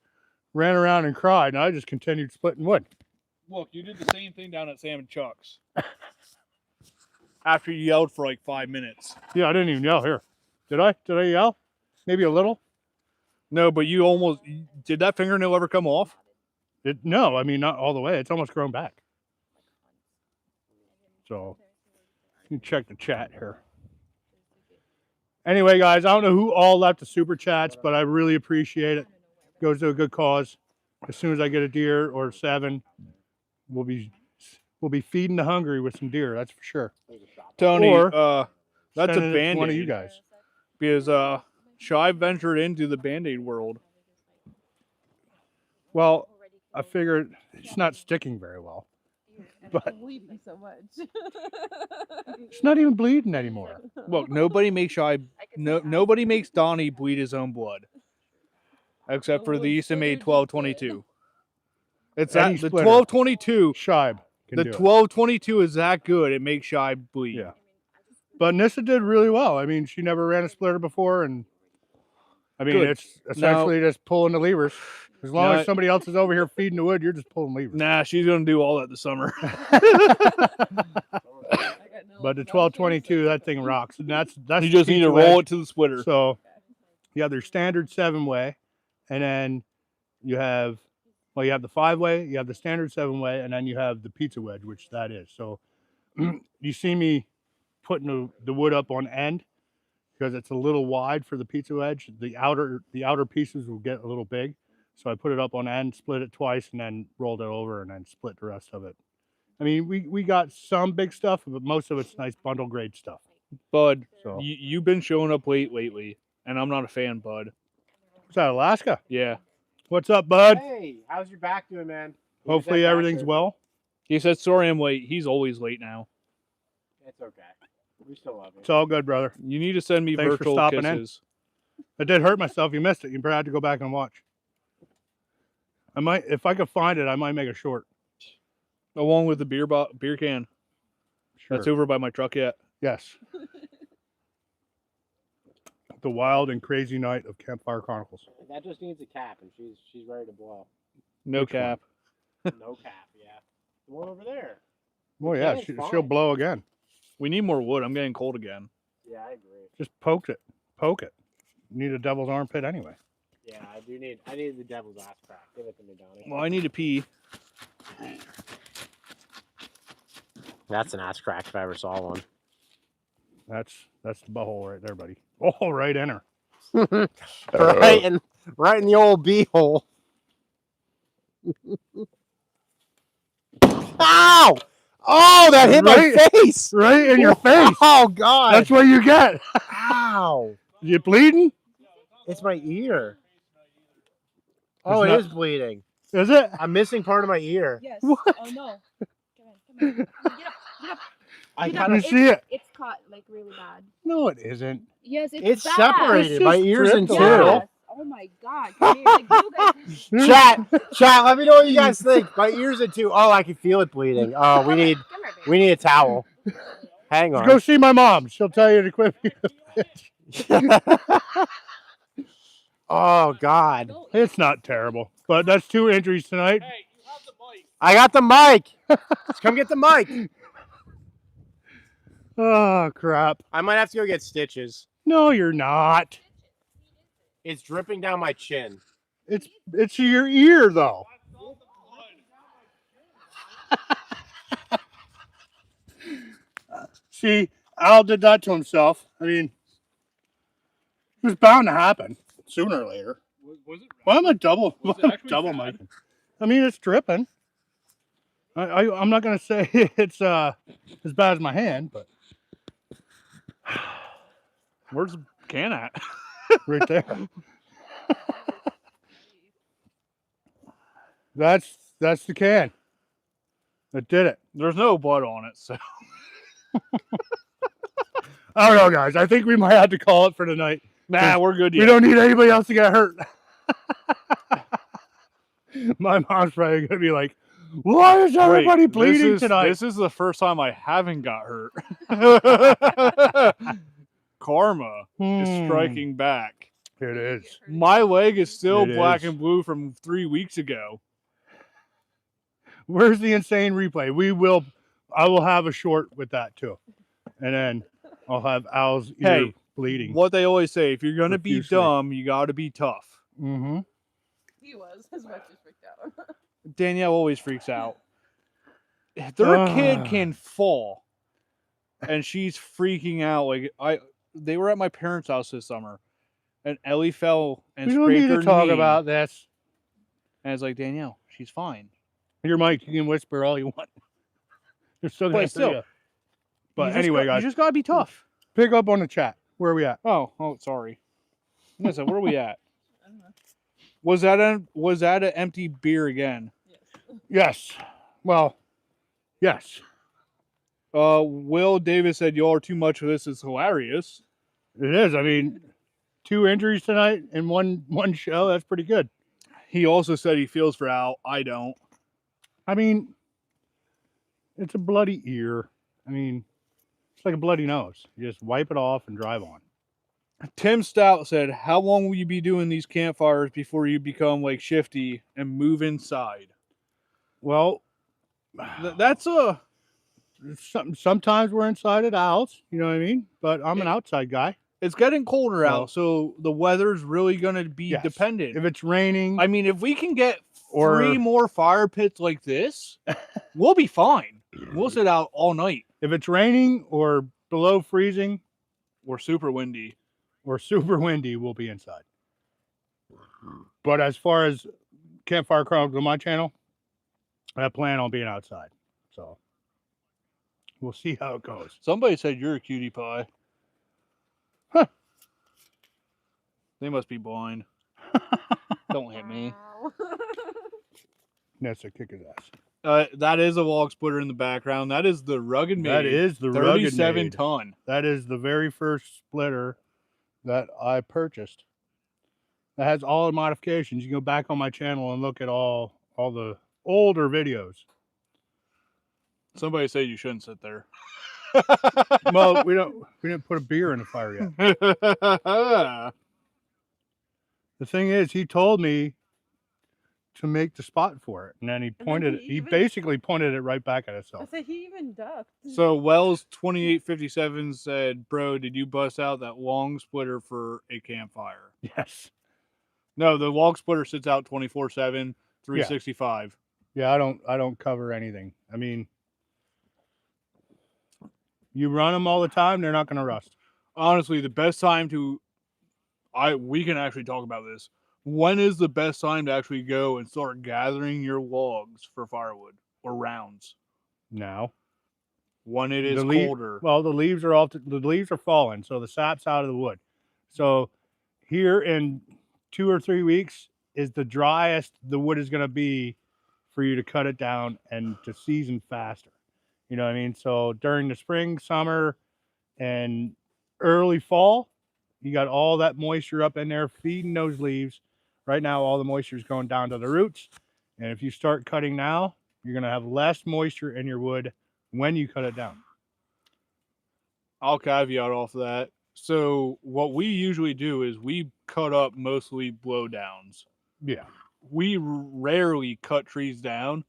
ran around and cried, and I just continued splitting wood.
Look, you did the same thing down at Sam and Chuck's. After you yelled for like 5 minutes.
Yeah, I didn't even yell here. Did I? Did I yell? Maybe a little?
No, but you almost did that fingernail ever come off?
No, I mean, not all the way. It's almost grown back. So, you check the chat here. Anyway, guys, I don't know who all left the super chats, but I really appreciate it. Goes to a good cause. As soon as I get a deer or 7, we'll be feeding the hungry with some deer. That's for sure.
Tony,
Or
that's a
sending it to
Band-Aid.
one of you guys.
Because Scheib ventured into the Band-Aid world.
Well, I figured it's not sticking very well. But
bleeding so much.
it's not even bleeding anymore.
Look, nobody makes nobody makes Donnie bleed his own blood. Except for the Eastonmade 1222. It's
Any
that the
splitter.
1222.
Scheib can
The
do it.
1222 is that good. It makes Scheib bleed.
Yeah. But Nissa did really well. I mean, she never ran a splitter before, and I mean,
Good.
it's essentially just pulling the levers. As long
No,
as somebody else is over here feeding the wood, you're just pulling levers.
Nah, she's gonna do all that this summer.
But the 1222, that thing rocks, and that's
You just need to roll it to the splitter.
So you have their standard 7-way, and then you have the 5-way, you have the standard 7-way, and then you have the pizza wedge, which that is. So you see me putting the wood up on end because it's a little wide for the pizza wedge. The outer pieces will get a little big. So I put it up on end, split it twice, and then rolled it over and then split the rest of it. I mean, we got some big stuff, but most of it's nice bundle grade stuff.
Bud,
So
you've been showing up late lately, and I'm not a fan, Bud.
is that Alaska?
Yeah.
What's up, bud?
Hey, how's your back doing, man?
Hopefully everything's well.
He said, sorry I'm late. He's always late now.
It's okay. We still love you.
It's all good, brother.
You need to send me
Thanks for
virtual
stopping in.
kisses.
I did hurt myself. You missed it. You probably have to go back and watch. I might, if I could find it, I might make a short.
Along with the beer can.
Sure.
That's over by my truck yet.
Yes. The wild and crazy night of Campfire Chronicles.
That just needs a cap, and she's ready to blow.
No
Which
cap.
No cap, yeah. The one over there.
Well, yeah,
can's
she'll
fine.
blow again.
We need more wood. I'm getting cold again.
Yeah, I agree.
Just poke it. Poke it. You need a devil's armpit anyway.
Yeah, I need the devil's ass crack. Give it to me, Donnie.
Well, I need to pee.
That's an ass crack if I ever saw one.
That's the butthole right there, buddy. Oh, right in her.
right in the old bee-hole. Ow! Oh, that hit
Right-
my face!
Right in your face.
Oh, God!
That's what you get.
Ow!
You bleeding?
It's my ear.
It's
Oh, it
not-
is bleeding.
Is it?
I'm missing part of my ear.
Yes.
What?
Oh no. Come on. Get up.
I
You
gotta.
You see it?
It's caught like really bad.
No, it isn't.
Yes,
It's
bad.
separated.
It's
My
just
ears in
stripped
two.
a little.
Yes. Oh my God. Come here. Like, you guys.
Chat. Let me know what you guys think. My ears in two. Oh, I can feel it bleeding. Oh,
Come here, baby.
we need a towel. Hang
Go
on.
see my mom. She'll tell you to quit being a bitch.
Oh, God.
Go.
It's not terrible, but that's 2 injuries tonight.
Hey, you have the mic.
I got the mic. Come get the mic.
Oh, crap.
I might have to go get stitches.
No, you're not.
It's dripping down my chin.
It's your ear, though. See, Al did that to himself. I mean, it was bound to happen sooner or later.
Was it?
Why am I double
actually
double
bad?
micing? I mean, it's dripping. I'm not gonna say it's as bad as my hand, but
Where's the can at?
right there. That's the can. It did it.
There's no blood on it, so
I don't know, guys. I think we might have to call it for tonight.
nah, we're good.
We
Yet.
don't need anybody else to get hurt. My mom's probably gonna be like, "Why is everybody bleeding tonight?"
This is the first time I haven't got hurt. Karma is striking back.
It is.
My leg is still
It
black
is.
and blue from 3 weeks ago.
Where's the insane replay? I will have a short with that too, and then I'll have Al's ear
Hey,
bleeding.
What they always say: if you're gonna be
Profusely.
dumb, you got to be tough.
Mm-hmm.
He was as much as freaked out.
Danielle always freaks out. Their kid can fall, and she's freaking out. Like they were at my parents' house this summer, and Ellie fell and
We don't
scraped
need
her
to talk
knee.
about this.
And it's like, Danielle, she's fine.
Your mic, you can whisper all you want. You're still gonna
But still,
hear you. But
You just
anyway,
got-
guys,
you just gotta be tough.
pick up on the chat. Where are we at?
Oh, sorry. Listen, where are we at?
I don't know.
Was that an empty beer again?
Yes.
Yes. Well, yes.
Will Davis said y'all are too much of this. Is hilarious.
It is. I mean, 2 injuries tonight in one show. That's pretty good.
He also said he feels for Al. I don't.
I mean, it's a bloody ear. I mean, it's like a bloody nose. You just wipe it off and drive on.
Tim Stout said, "How long will you be doing these campfires before you become like shifty and move inside?"
Well,
That's a
sometimes we're inside at Al's, you know what I mean? But I'm an outside guy.
It's getting colder
So-
out, so the weather's really going to be
Yes.
dependent.
If it's raining,
I mean, if we can get
Or-
3 more fire pits like this, we'll be fine. We'll sit out all night.
if it's raining or below freezing
We're super windy.
or super windy, we'll be inside. But as far as Campfire Chronicles on my channel, I plan on being outside. So we'll see how it goes.
Somebody said you're a cutie pie.
Huh.
They must be blind. Don't hit me.
Wow.
That's a kick his ass.
That is a log splitter in the background. That is the rugged made.
That is the rugged
37
made.
ton.
That is the very first splitter that I purchased. That has all the modifications. You can go back on my channel and look at all the older videos.
Somebody said you shouldn't sit there.
Well, we didn't put a beer in the fire yet. The thing is, he told me to make the spot for it, and then he
then
pointed.
he
He
even-
basically pointed it right back at
I
himself.
said he even ducked.
So Wells 2857 said, "Bro, did you bust out that long splitter for a campfire?"
Yes.
No, the log splitter sits out 24/7, 365.
Yeah, I don't cover anything. I mean, you run them all the time, they're not going to rust.
Honestly, the best time to we can actually talk about this. When is the best time to actually go and start gathering your logs for firewood or rounds?
Now,
When it is
The lea-
colder.
well, the leaves are falling, so the sap's out of the wood. So here in 2 or 3 weeks is the driest the wood is going to be for you to cut it down and to season faster. You know what I mean? So during the spring, summer, and early fall, you got all that moisture up in there feeding those leaves. Right now, all the moisture is going down to the roots. And if you start cutting now, you're going to have less moisture in your wood when you cut it down.
I'll caveat off that. So what we usually do is we cut up mostly blowdowns.
Yeah.
We rarely cut trees down.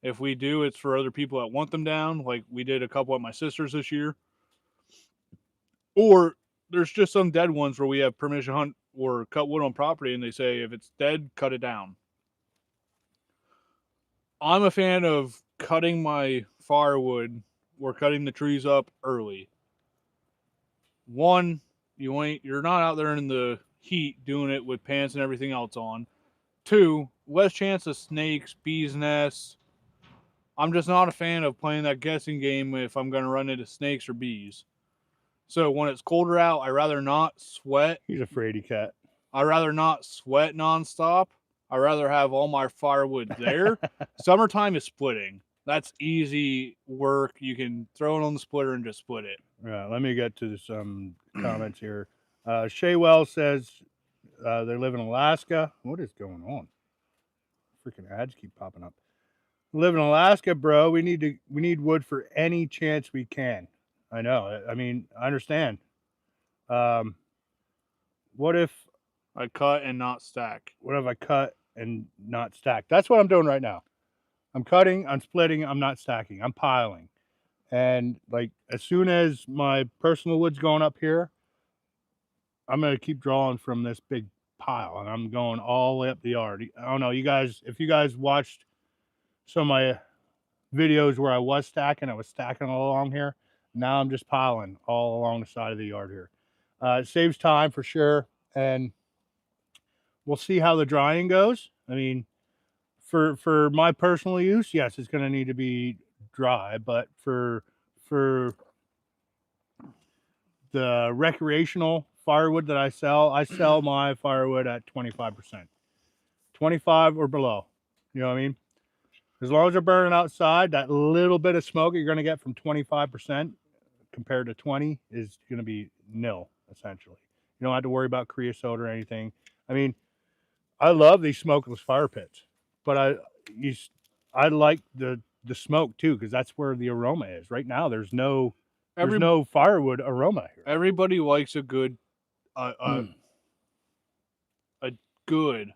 If we do, it's for other people that want them down, like we did a couple at my sister's this year. Or there's just some dead ones where we have permission to hunt or cut wood on property, and they say if it's dead, cut it down. I'm a fan of cutting my firewood or cutting the trees up early. One, you're not out there in the heat doing it with pants and everything else on. Two, less chance of snakes, bees nests. I'm just not a fan of playing that guessing game if I'm going to run into snakes or bees. So when it's colder out, I rather not sweat.
He's a fraidy cat.
I rather not sweat nonstop. I rather have all my firewood there. Summertime is splitting. That's easy work. You can throw it on the splitter and just split it.
Yeah, let me get to some comments here. Shay Wells says they live in Alaska. What is going on? Freaking ads keep popping up. Live in Alaska, bro. We need wood for any chance we can. I know. I mean, I understand. What if
I cut and not stack.
what if I cut and not stack? That's what I'm doing right now. I'm cutting, I'm splitting, I'm not stacking, I'm piling. And like as soon as my personal wood's going up here, I'm gonna keep drawing from this big pile, and I'm going all the way up the yard. I don't know, you guys, if you guys watched some of my videos where I was stacking all along here. Now I'm just piling all along the side of the yard here. It saves time for sure, and we'll see how the drying goes. I mean, for my personal use, yes, it's going to need to be dry, but for the recreational firewood that I sell my firewood at 25%, 25 or below. You know what I mean? As long as they're burning outside, that little bit of smoke you're going to get from 25% compared to 20 is going to be nil, essentially. You don't have to worry about creosote or anything. I mean, I love these smokeless fire pits, but I like the smoke too, because that's where the aroma is. Right now, there's no firewood aroma here.
Everybody likes a good a good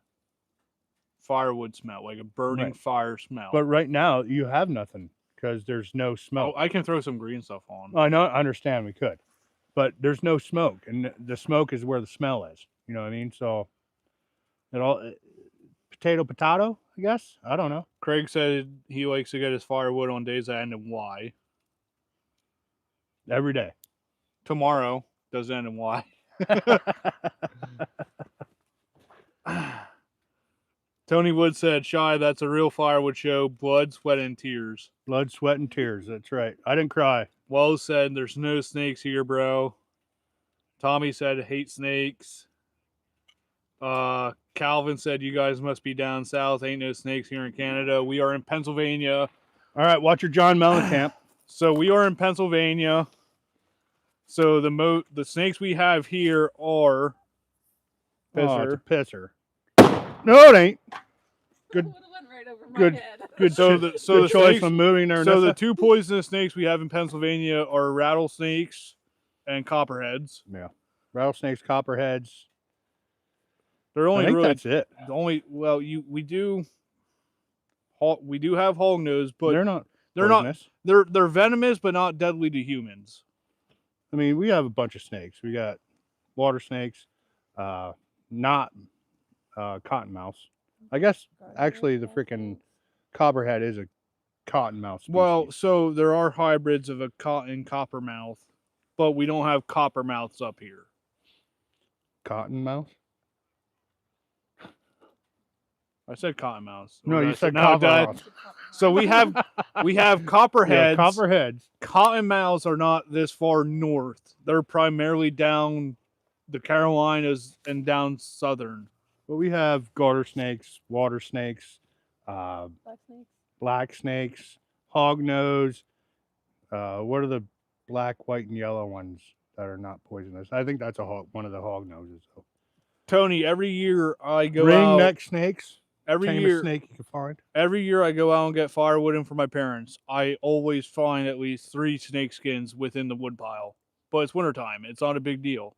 firewood smell, like a burning fire smell.
But right now, you have nothing because there's no smoke.
Oh, I can throw some green stuff on.
I know, I understand we could, but there's no smoke, and the smoke is where the smell is. You know what I mean? So it all potato, I guess. I don't know.
Craig said he likes to get his firewood on days that end in Y.
Every day.
Tomorrow does end in Y. Tony Wood said, "Shy, that's a real firewood show. Blood, sweat, and tears."
Blood, sweat, and tears. That's right. I didn't cry.
Wells said, "There's no snakes here, bro." Tommy said, "Hate snakes." Calvin said, "You guys must be down south. Ain't no snakes here in Canada. We are in Pennsylvania."
All right, watch your John Mellencamp.
So we are in Pennsylvania. So the snakes we have here are pisser.
Oh, it's a pisser. No, it ain't. Good.
Would've went right over my
Good.
head.
Good.
So
good
the
choice
snakes,
when moving there.
So the
Nessa.
two poisonous snakes we have in Pennsylvania are rattlesnakes and copperheads.
Yeah, rattlesnakes, copperheads.
They're only
I think
really
that's it.
we do have hognose, but
They're not.
they're
poisonous.
not they're venomous but not deadly to humans.
I mean, we have a bunch of snakes. We got water snakes, not cottonmouth. I guess actually the freaking copperhead is a cottonmouth species.
Well, so there are hybrids of a cotton coppermouth, but we don't have coppermouths up here.
Cottonmouth?
I said cottonmouths.
No, you said
no, Dad.
coppermouth.
So we have copperheads.
Yeah, copperheads.
Cottonmouths are not this far north. They're primarily down the Carolinas and down southern.
But we have garter snakes, water snakes,
Black snakes.
black snakes, hognose. What are the black, white, and yellow ones that are not poisonous? I think that's one of the hognoses. So.
Tony, every year I go out.
Ringneck snakes.
Every
Tamest
year,
snake you can find.
every year I go out and get firewood in for my parents. I always find at least 3 snake skins within the wood pile. But it's wintertime. It's not a big deal.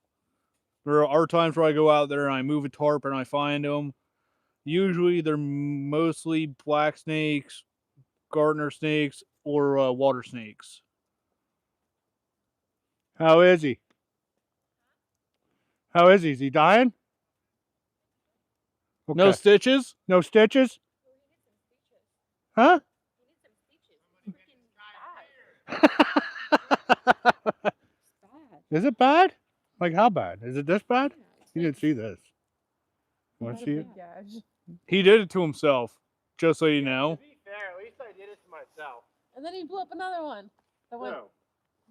There are times where I go out there and I move a tarp and I find them. Usually they're mostly black snakes, gardener snakes, or water snakes.
How is he? How is he? Is he dying? Okay.
No stitches?
No stitches? Huh? Is it bad? Like how bad? Is it this bad? You didn't see this. You want to see it?
He did it to himself, just so you know.
To be fair, at least I did it to myself.
And then he blew up another one. That one.
No.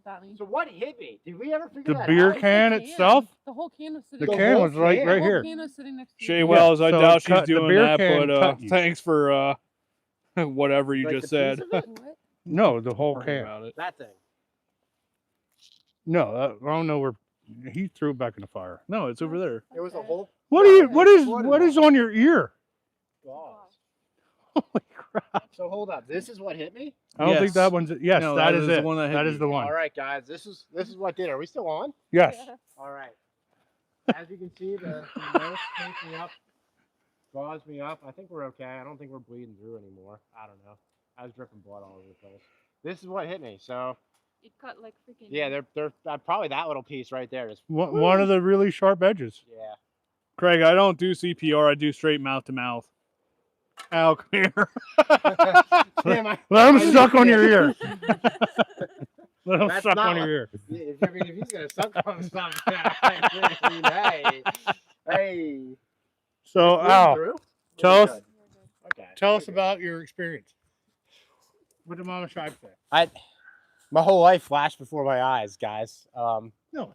Donnie.
So what hit me? Did we ever figure
The
that
beer
out?
can itself?
The whole can was sitting.
The
The
can
whole
was right
can?
The whole
here.
can was sitting next to
Shay
you.
Wells, I
so
doubt she's
cut- the
doing
beer
that,
can
but
cut you.
thanks for whatever you
Like
just
the piece
said.
of it?
What?
No, the whole
Worry
can.
about it.
That thing.
No, I don't know where he threw it back in the fire.
No, it's over there.
It was a whole.
What
No,
are you?
it
What
was
is?
flooded
What is
water.
on your ear?
Gauze.
Holy crap!
So hold up. This is what hit me.
I don't think
Yes.
that one's. Yes,
No,
that
that
is
is the
it.
one that hit
That is
you.
the one.
All right, guys. This is what did. Are we still on?
Yes.
All right. As you can see, the nurse taped me up, gauzed me up. I think we're okay. I don't think we're bleeding through anymore. I don't know. I was dripping blood all over the place. This is what hit me. So
It cut like freaking.
yeah, they're probably that little piece right there. Just
One of the really sharp edges.
yeah.
Craig, I don't do CPR. I do straight mouth to mouth. Al, come here.
Damn,
Let him
I
suck on
did.
your ear. Let him
That's
suck
not
on your
what-
ear.
If he's gonna suck on something, hey.
So
Bleeding
Al,
through?
tell
We're
us-
good. Okay.
tell us about your experience. What did Mama Scheib say?
My whole life flashed before my eyes, guys.
No.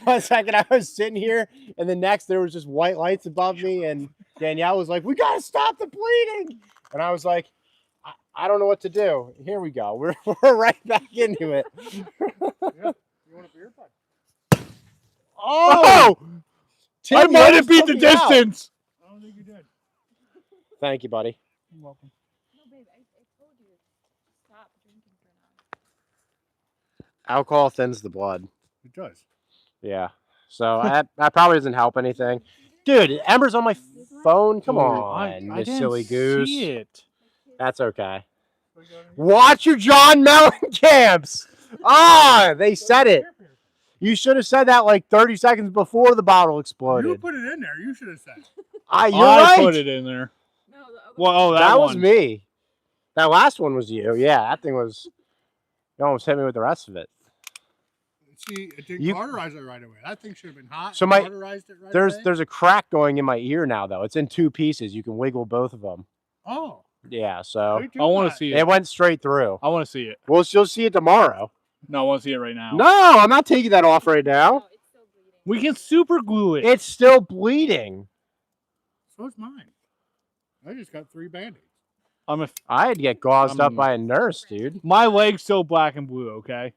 1 second I was sitting here, and the next there was just white lights above me, and Danielle was like, "We gotta stop the bleeding," and I was like, "I don't know what to do." Here we go. We're right back into it.
You want a beer, bud?
Oh, Tim,
I
you
might
almost
have beat
took
the
me out.
distance.
I don't think you did.
Thank you, buddy.
You're welcome.
No, babe, I told you. Stop drinking for now.
Alcohol thins the blood.
It does.
Yeah. So that probably doesn't help anything, dude. Ember's on my phone. Come
Dude,
on, you
didn't
silly goose.
see it.
That's okay. Watch your John Mellencamp's. Ah, they said it. You should have said that like 30 seconds before the bottle
You
exploded.
put it in there. You should have said.
You're
I
right.
put it in there.
No, the other
Well, oh,
one.
that
was
one.
me. That last one was you. Yeah, that thing was. You almost hit me with the rest of it.
See, it didn't
You-
cauterize it right away. That thing should have been hot.
So
and
my-
cauterized it right away.
There's a crack going in my ear now though. It's in two pieces. You can wiggle both of them.
Oh.
Yeah. So
we do
I want
that.
to see it.
it went straight through.
I want to see it.
Well, you'll see it tomorrow.
No, I want to see it right now.
No, I'm not taking that off right now.
No, it's still bleeding.
We can super glue it.
It's still bleeding.
So is mine. I just got 3 Band-Aids.
I'm a,
I had to get gauzed up by a nurse, dude.
my leg's still black and blue. Okay.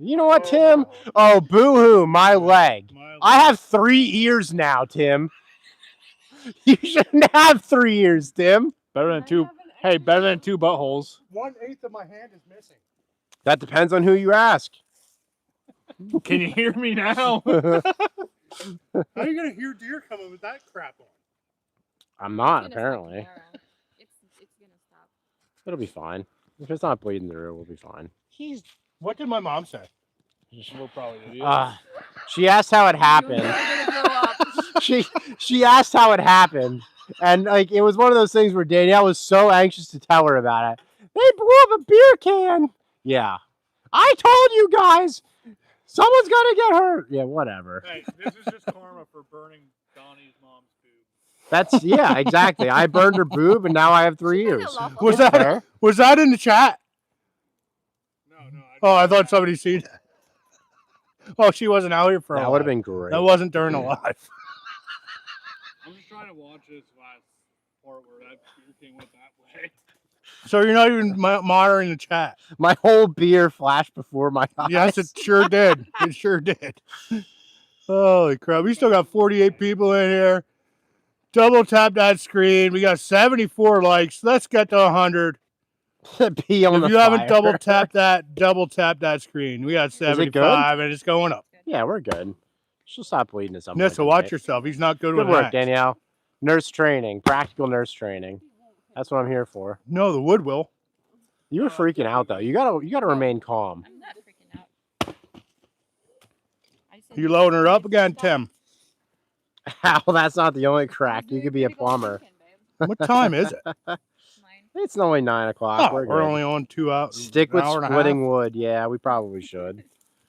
You know what, Tim? Oh, boo-hoo, my leg.
My
I have 3 ears now, Tim. You shouldn't have 3 ears, Tim.
Better than
I
2.
have an
Hey, better than 2 buttholes.
1/8 of my hand is missing.
That depends on who you ask.
Can you hear me now?
How are you gonna hear deer coming with that crap on?
I'm
It's
not,
gonna stop
apparently.
tomorrow. It's gonna stop.
It'll be fine. If it's not bleeding through, we'll be fine.
What did my mom say?
We're probably idiots.
She asked how it
You're
happened.
never gonna grow up.
she asked how it happened. And like it was one of those things where Danielle was so anxious to tell her about it. They blew up a beer can. Yeah. I told you guys. Someone's gonna get hurt. Yeah, whatever.
Hey, this is just karma for burning Donnie's mom's boob.
That's yeah, exactly. I burned her boob and now I have 3
She kinda
ears.
lawful.
Was that
Fair.
was that in the chat?
No.
Oh, I thought somebody seen that. Oh, she wasn't out here for a
That would have
while.
been great.
That wasn't during a live.
I'm just trying to watch this last part where that beer king went that way.
So you're not even monitoring the chat.
My whole beer flashed before my eyes.
Yes, it sure did. It sure did. Holy crap. We still got 48 people in here. Double tap that screen. We got 74 likes. Let's get to 100.
Pee on
If
the
you haven't
fire.
double tap that screen. We got
it good?
75 and it's going up.
Yeah, we're good. She'll stop bleeding at some point.
Nessa, watch
tonight.
yourself. He's not good
Good
with
work,
hacks.
Danielle. Nurse training, practical nurse training. That's what I'm here for.
No, the wood will.
You were freaking out though. You gotta remain calm.
I'm not freaking out. I said
You loading her up again, Tim?
How? That's not the only crack. You
You're
could be a
pretty good
plumber.
looking, babe.
What time is it?
Mine.
It's only 9 o'clock.
Oh,
we're
we're
good.
only on 2 hours.
Stick with
an hour and a
splitting
half.
wood. Yeah, we probably should.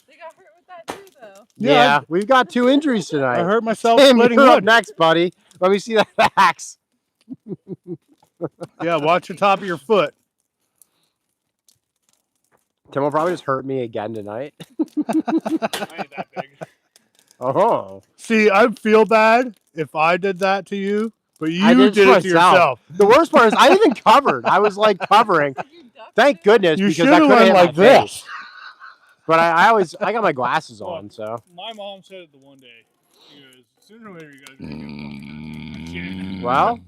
They got hurt with that too, though.
Yeah, we've got 2 injuries tonight.
I hurt myself
Tim,
splitting
you're up
wood.
next, buddy. Let me see that axe.
Yeah, watch the top of your foot.
Tim will probably just hurt me again tonight.
I ain't that big.
Oh,
See, I'd feel bad if I did that to you, But
I
you
did
did it to yourself.
The worst part is I even covered. I was like covering. Thank goodness
You
because
should
I
have
could have
went
hit
like
my
this.
face. But I got my glasses on,
Look,
so.
My mom said it the one day. She goes, sooner or later you guys are gonna get fucked. Shit.
Well,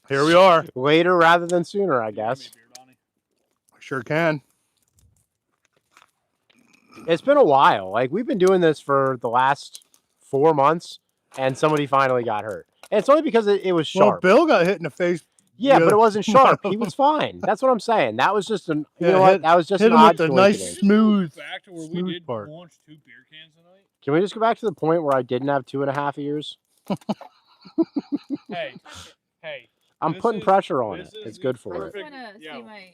Here we are.
later rather than sooner, I
Give me a
guess.
beer, Donnie.
Sure can.
It's been a while. Like we've been doing this for the last 4 months, and somebody finally got hurt. And it's only because it was
Well,
sharp.
Bill got hit in the face.
Yeah,
the
but it
other-
wasn't sharp. He was fine. That's what I'm saying. That was just an. You
Yeah,
know what?
hit-
That was just
hit
an
him with
odd
the nice
coincidence.
smooth.
Back to where we
smooth
did
part.
launch 2 beer cans tonight.
Can we just go back to the point where I didn't have 2.5 ears?
Hey, hey.
I'm
This
putting
is-
pressure on it.
this is
It's
the
good
I
for
just
it.
perfect-
want to
yo.
see my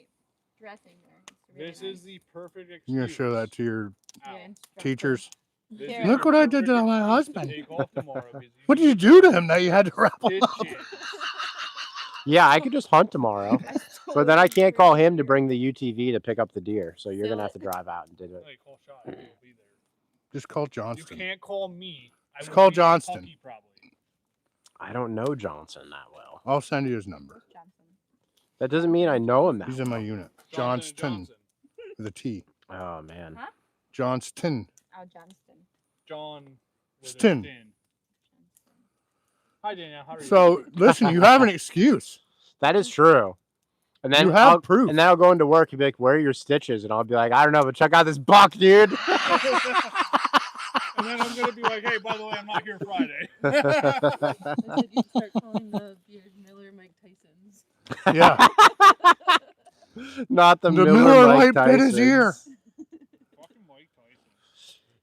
dressing there. It's really
This
nice.
is the perfect excuse.
You're gonna show that to your
Ow.
Yeah, instructor.
teachers.
This
Yeah.
is
Look
your
what I did to
perfect
my
excuse
husband.
take off tomorrow because
What did you do to him that you had to wrap him
His
up?
chin.
Yeah, I could just hunt tomorrow, but then I can't call him to bring the UTV to pick up the deer. So you're gonna have to drive out and do it.
Hey, call Scheib. He'll be there.
Just call
You
Johnston.
can't call me. I
Just
will
call
be in
Johnston.
Kentucky, probably.
I don't know Johnson that well.
I'll send you his number.
Johnson.
That doesn't mean I know him that
He's in my
well.
unit.
Johnson and
Johnston with a T.
Oh man.
Huh?
Johnston.
Oh, Johnston.
John. with a
Stin.
Stin. Hi, Danielle. How are you?
So listen, you have an excuse.
That is true. And then
You have
I'll,
proof.
And then I'll go into work and be like, "Where are your stitches?" And I'll be like, "I don't know, but check out this buck, dude."
And then I'm gonna be like, hey, by the way, I'm not here Friday.
I said you start calling the beers Miller Mike Tyson's.
Yeah.
Not the,
The
Miller
Miller
Mike
Lite bit his ear.
Tysons.
Fucking Mike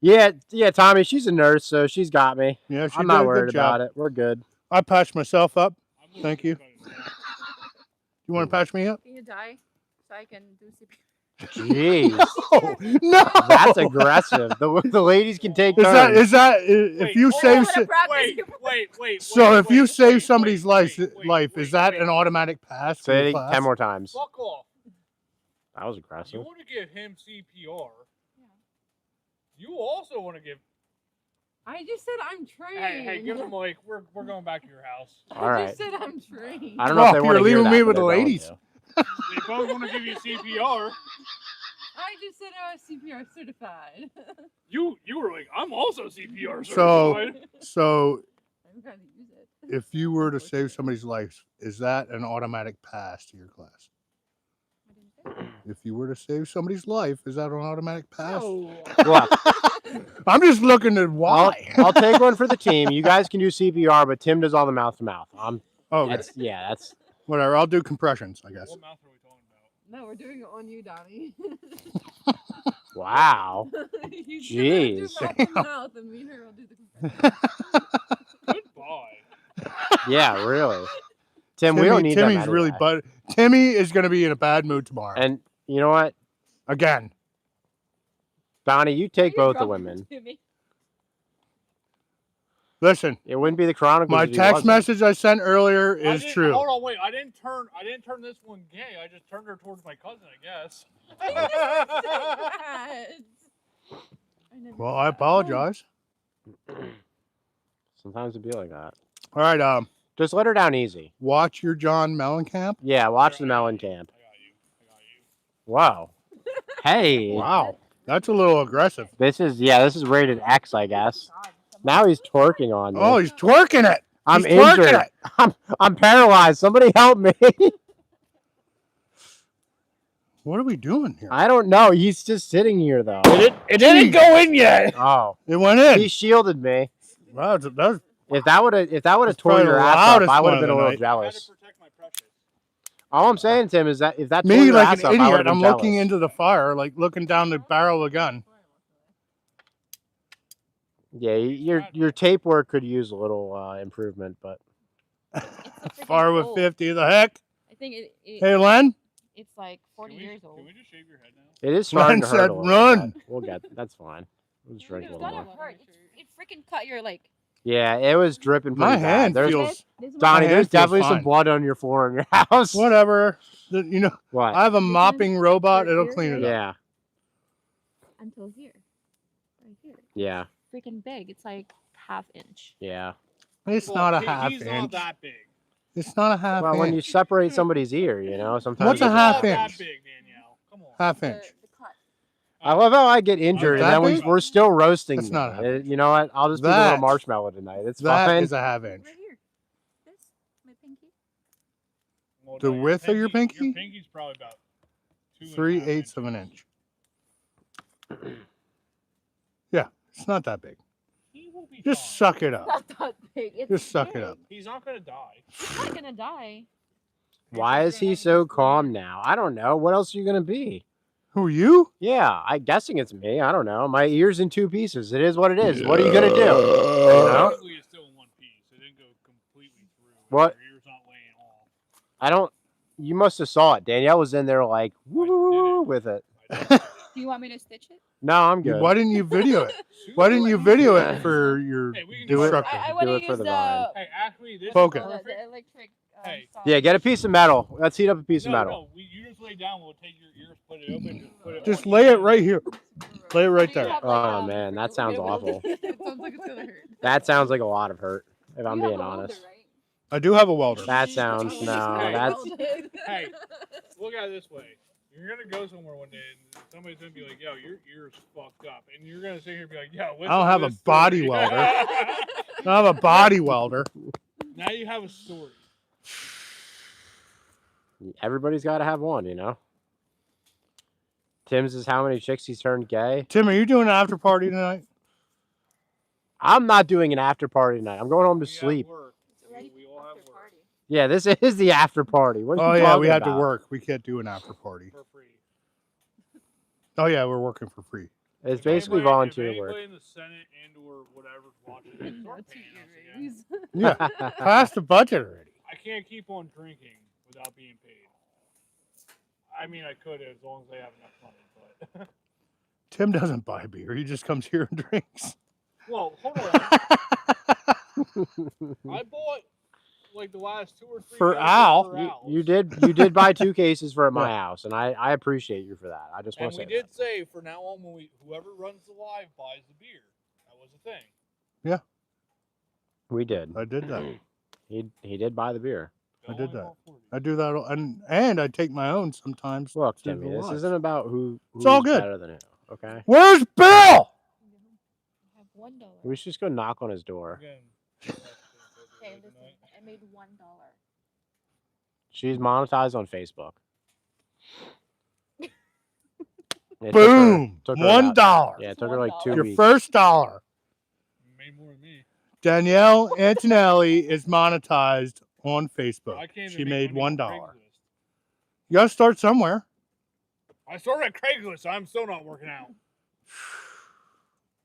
Tyson.
Yeah, Tommy, she's a nurse, so she's got me.
Yeah, she
I'm
did
not
a
worried
good job.
about it. We're good.
I patched myself up.
I'm gonna
Thank you.
cut it down.
You want to patch me up?
Can you die so I can do CPR?
Jeez,
Oh, no.
that's aggressive. The ladies can take turns.
Is that if
Wait,
you
hold
save
on.
si-
Wait.
so if you
wait,
save
wait,
somebody's
wait,
life, is that an automatic pass for
Say
your
it
class?
10 more times.
Fuck off.
That was
You
aggressive.
want to give him CPR.
Yeah.
You also want to give.
I just said I'm trained.
Hey, give him like we're going back to your house.
I
All right.
just said I'm trained.
I don't know if they
Well,
want to
you're
hear
leaving
that,
me
but
with the
they're going
ladies.
to.
They both want to give you CPR.
I just said I was CPR certified.
You were like, I'm also CPR
So-
certified.
So
I'm going to use it.
if you were to save somebody's life, is that an automatic pass to your class? If you were to save somebody's life, is that an automatic pass?
No.
Look,
I'm just looking at why.
I'll take one for the team. You guys can do CPR, but Tim does all the mouth to mouth.
Okay,
That's
whatever. I'll do compressions, I guess.
What mouth are we talking about?
No, we're doing it on you, Donnie.
wow.
He's
Jeez.
gonna do mouth to mouth, and me and her will do the compression.
Goodbye.
Yeah, really. Tim, we don't need them
Timmy's really
anyway.
but Timmy is going to be in a bad mood tomorrow.
And you know what,
Again.
Donnie, you take
Why are you
both the
dropping
women.
to me?
Listen,
It wouldn't be the Chronicles.
my
if he
text
wasn't.
message I sent earlier
I
is
didn't-
true.
Hold on, wait. I didn't turn this one gay. I just turned her towards my cousin, I guess.
I never said that.
Well, I apologize.
Sometimes it'd be like that.
All right,
Just let her down easy.
watch your John Mellencamp.
Yeah, watch the Mellencamp.
I got you.
Wow. Hey.
Wow, that's a little aggressive.
This is rated X, I guess. Now he's twerking on me.
Oh, he's twerking it.
I'm
he's twerking
injured.
it.
I'm paralyzed. Somebody help me.
What are we doing here?
I don't know. He's just sitting here though.
It didn't go in yet.
Oh,
It went in.
he shielded me.
Wow, that was
If that would have
That's
tore
probably
your
the
ass up,
loudest
I would
one
have been
of
a
the
little
night.
I had
jealous.
to protect my precious.
All I'm saying, Tim, is that if that tore
me
your
like
ass
an
up, I would
idiot.
have been
I'm
jealous.
looking into the fire, like looking down the barrel of the gun.
Yeah, your tape work could use a little improvement, but
Fire with 50. The heck?
I think
Hey, Len.
it's like 40 years old.
Can we just shave your head now?
it is starting
Len
to hurt
said
a little
run.
bit. We'll get that's fine. We'll just drink a
It's
little
gonna
more.
hurt. It freaking cut your like.
Yeah, it was dripping pretty
My
bad.
hand
There's,
feels
Donnie,
my
there's
hand feels
definitely
fine.
some blood on your floor in your house.
whatever. You know,
What?
I have a
This is
mopping robot.
your
It'll
ear
clean it up.
Yeah,
Until here, right here.
yeah,
Freaking big. It's like ½ inch.
yeah.
It's
Well,
not a
he-
half
he's
inch.
not that big.
It's not a half
Well,
inch.
when you separate somebody's ear, you know, sometimes.
What's a
it's
half
Not that
inch?
big, Danielle. Come on.
Half
The,
inch.
the cut.
I love how I get injured and
that
then
big?
we're still roasting.
That's not a
me.
half inch.
You know what? I'll just be the little
That-
marshmallow tonight. It's
That
fine.
is a half inch.
Right here. This, my pinky.
Well,
The
no,
width of your pinky?
Your pinky's probably about 2.5
3/8 of an
inches.
inch. Yeah, it's not that big.
He will be
Just
fine.
suck it up.
Not that big. It's
Just suck it
big.
up.
He's not gonna die.
He's not gonna die.
Why is he so calm now? I don't know. What else are you gonna be?
Who are you?
Yeah, I'm guessing it's me. I don't know. My ear's in 2 pieces. It is what it is. What are you gonna do? You know?
Technically, it's still in one piece. It didn't go completely through.
What?
Your ear's not laying off.
I don't. You must have saw it. Danielle was in there like woo with it.
Do you want me to stitch it?
No, I'm good.
Why didn't you video it? Why didn't you video it for your
Hey, we can
do it.
instructor?
I
Do
want to
it for
use
the
the,
vine.
Hey, actually, this
Poke
is
it.
perfect.
the electric.
Hey.
saw.
Yeah, get a piece of metal. Let's heat up a piece of metal.
No, you just lay down. We'll take your ears, put it open, just put it.
Just
on
lay
your
it right here. Lay it right
Do you
there.
have,
Oh, man, that sounds
a
awful.
It sounds like it's gonna hurt.
That sounds like a lot of hurt, if I'm
You have
being
a welder,
honest.
right?
I do have a welder.
That sounds no.
Hey.
That's
Hey, look at it this way. You're gonna go somewhere one day and somebody's gonna be like, "Yo, your ear's fucked up," and you're gonna sit here and be like, "Yo, listen
I don't
to
have a
this
body
story."
welder. I have a body welder.
Now you have a story.
everybody's got to have one, you know. Tim's is how many chicks he's turned gay.
Tim, are you doing an after party tonight?
I'm not doing an after party tonight. I'm going home to
We have
sleep.
work.
It's already
We all have
after
work
party.
Yeah, this is the after party. What are
Oh
you
yeah,
talking
we had to
about?
work. We can't do an after party.
for free.
Oh yeah, we're working for free.
It's
If
basically
anybody-
volunteer
if
work.
anybody in the Senate and or whatever's watching this, start
That's what
paying
your
us again.
raise.
Yeah, pass the budget already.
I can't keep on drinking without being paid. I mean, I could as long as I have enough money, but
Tim doesn't buy beer. He just comes here and drinks.
well, hold on. I bought like the last 2 or 3
For
cases
Al.
for
You,
Al's.
you did buy 2 cases for at my
Yeah.
house, and I appreciate you for that. I just want
And
to
we
say
did say for now on, when whoever runs the live buys the beer. That was a thing.
that. We did.
I did that.
He did buy the beer.
I
Go
did
on,
that.
all 40.
I do that, and I take my own sometimes.
Look,
to the
Timmy, this
live.
isn't about who's
all good.
better than who. Okay,
Where's Bill?
I have $1.
we should just go knock on his door.
Again,
Okay, listen. I made $1.
She's monetized on Facebook. It
Boom.
took her
$1.
about- Yeah, it took her like
$1.
2
Your
weeks.
first dollar.
You made more than me.
Danielle Antonelli is monetized on Facebook.
I can't even
She
make
made
money on
$1.
Craigslist.
You gotta start somewhere.
I started at Craigslist. I'm still not working out.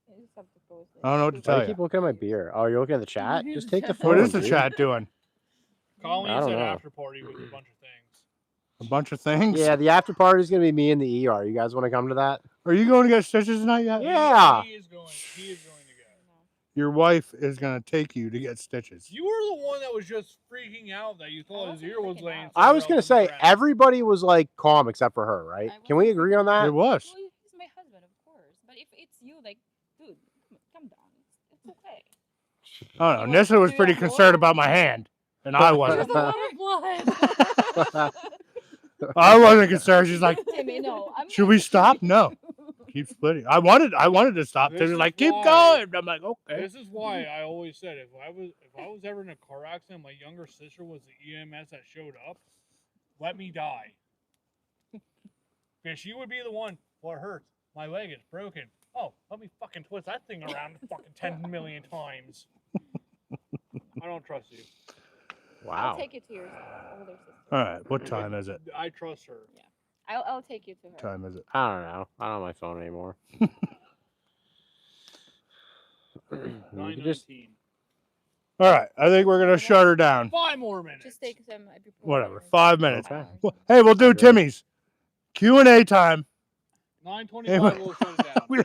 I just have to post it.
I don't know what to
Why
tell
do you
you.
keep looking at my beer? Oh, you're looking at the chat?
Here's
Just
the
take the
chat.
phone.
What is the
dude.
chat doing?
Colleen
I don't
said
know.
after party with a bunch of things.
A bunch of things.
Yeah, the after party is gonna be me in the ER. You guys want to come to that?
Are you going to get stitches tonight yet?
Yeah.
He is going to go.
Your wife is gonna take you to get stitches.
You were the one that was just freaking out that you thought his
wasn't
ear was
freaking
laying.
out.
I was
somewhere
gonna
else on the
say
ground.
everybody was like calm except for her, right?
I
Can we
wasn't
agree on that?
It was.
Well, he's my husband, of course. But if it's you, like, dude, come down. It's okay.
I don't know.
You
Nissa
want
was
to
pretty
do
concerned
that
about my hand, and I
There's
wasn't.
a lot of blood.
I wasn't concerned. She's like,
Timmy, no. I'm
should
not
we
gonna
stop?
shoot
No.
you.
Keep splitting. I wanted to stop.
This
This is
is
like, keep
why-
going. I'm like, okay.
This is why I always said if I was ever in a car accident, my younger sister was the EMS that showed up. Let me die. Because she would be the one. What hurts? My leg is broken. Oh, let me fucking twist that thing around fucking 10 million times. I don't trust you.
I'll
Wow.
take you to your older sister.
All right. What time is it?
I trust her.
I'll take you to her.
What time is it?
I don't know. I don't have my phone anymore. You could just
9:19.
All right. I think we're gonna shut her down.
5 more minutes.
Just take some ibuprofen.
Whatever.
or
5 minutes.
Okay.
Well, hey, we'll do
Okay.
Timmy's Q&A time.
9:25. We'll shut it down.
We-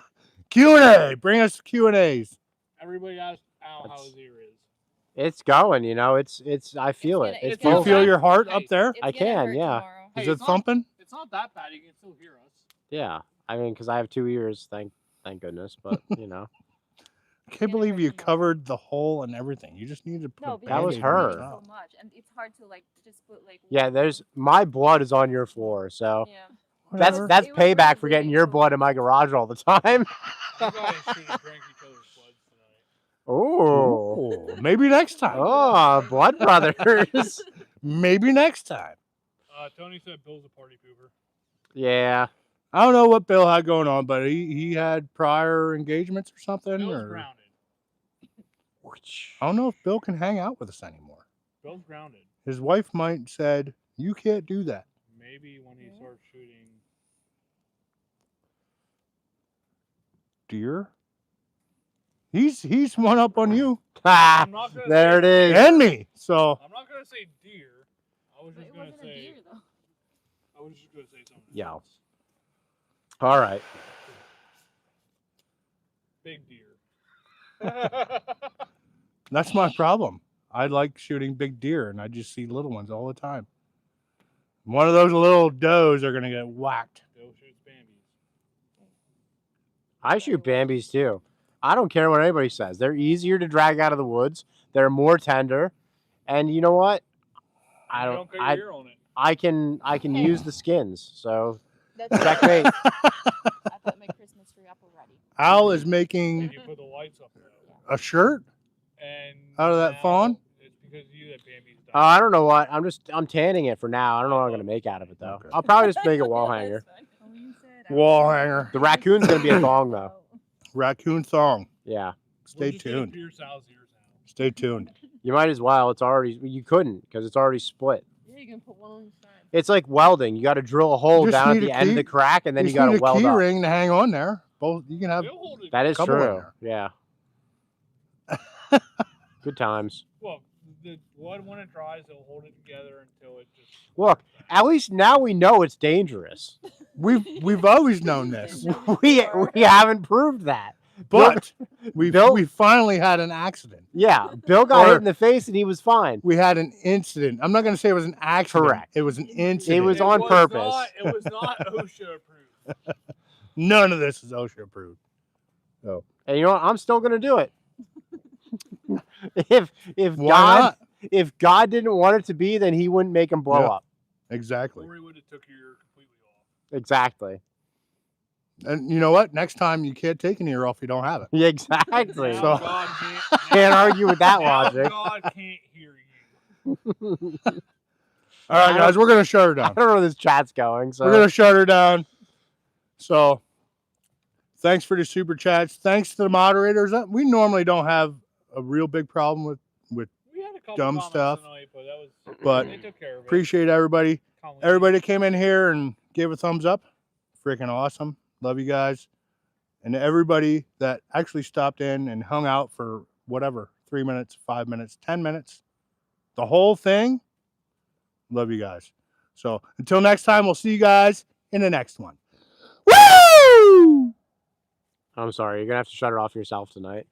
Q&A. Bring us Q&As.
Everybody asked Al how
That's-
his ear is.
it's going, you know, it's I feel
gonna-
it.
it's
It's
Do you
gonna
feel
hurt.
your heart
Hey,
up there?
It's
I
gonna
can,
hurt
yeah.
tomorrow.
Hey,
Is it
it's not-
thumping?
It's not that bad. You can still hear us.
Yeah. I mean, because I have 2 ears, thank goodness. But you know,
I can't believe you covered the hole and everything. You just need to put
No,
a
because
That was
it
Band-Aid on
her.
bleeds
top.
so much, and it's hard to like just put like.
Yeah,
one
there's
on-
my blood is on your floor, so
Yeah.
that's
Whatever.
that's
It was really
payback for getting
bleeding
your
so
blood in my garage all the time.
You guys should have drank each other's blood tonight.
Oh,
Ooh, maybe next time.
oh, blood brothers.
Maybe next time.
Tony said Bill's a party pooper.
Yeah,
I don't know what Bill had going on, but he had prior engagements or something.
Bill's
Or
grounded.
I don't know if Bill can hang out with us anymore.
Bill's grounded.
His wife might said, "You can't do that."
Maybe when he starts shooting.
Deere. He's one up on you
ah,
I'm not gonna
there it
say
is.
deer.
and me. So
I'm not gonna say deer. I was
But
just
it
gonna
wasn't a
say.
deer though.
I was just gonna say something.
Yo.
else.
All right.
Big deer.
that's my problem. I like shooting big deer, and I just see little ones all the time. One of those little does are gonna get whacked.
Bill shoots Bambies.
I shoot Bambies too. I don't care what anybody says. They're easier to drag out of the woods. They're more tender, and you know what? I
You
don't.
cut your ear on it.
I can use the skins. So
That's
checkmate.
I put my Christmas tree up already.
Al is
And
making
you put the lights up there.
a shirt.
And
Out of that
now
fawn?
It's because of you that Bambies died.
I don't know what. I'm tanning it for now. I don't know what I'm gonna make out of it though.
Okay.
I'll probably just make a wall
Yeah,
hanger.
that's fine.
Oh, you said
Wall hanger.
The raccoon's gonna be a thong though.
Raccoon thong.
Yeah,
Stay
We're just gonna
tuned.
pierce Al's ears out.
Stay tuned.
you might as well. It's already. You couldn't because it's already split.
Yeah, you can put one on each side.
It's like welding. You got to drill a hole
just
down at
need
the
a
end of
key-
the crack, and then you
just
got to
need a
weld
key
up.
ring to hang on there. Both you can have.
They'll hold it.
That is
couple in
true.
there.
Yeah. Good times.
Well, the wood when it dries, they'll hold it together until it just.
Look, at least now we know it's dangerous.
We've always known this,
we haven't proved that.
but we
Bill-
finally had an accident.
Yeah, Bill got
Or-
hit in the face and he was fine.
We had an incident. I'm not going to say it was an accident.
Correct.
It was an incident.
was on purpose.
It was not OSHA approved.
None of this is OSHA approved.
And you know what? I'm still gonna do it. if
Why
God
not?
if God didn't want it to be, then He wouldn't make him blow
Yeah.
up.
Exactly.
Or he would have took your ear completely off.
Exactly.
And you know what? Next time you can't take an ear off, you don't have it.
Yeah, exactly.
Now
So-
God can't,
Can't argue with that
now
logic.
God can't hear you.
All right, guys, we're going to shut her
I
down.
don't know where this chat's going. So
We're going to shut her down. So thanks for the super chats. Thanks to the moderators. We normally don't have a real big problem with
We had a couple
Dumb
comments
stuff.
tonight, but that was.
But
they took care of it.
appreciate everybody.
Colleen.
Everybody that came in here and gave a thumbs up. Freaking awesome. Love you guys. And everybody that actually stopped in and hung out for whatever, 3 minutes, 5 minutes, 10 minutes, the whole thing. Love you guys. So until next time, we'll see you guys in the next one. Woo!
I'm sorry, you're gonna have to shut it off yourself tonight.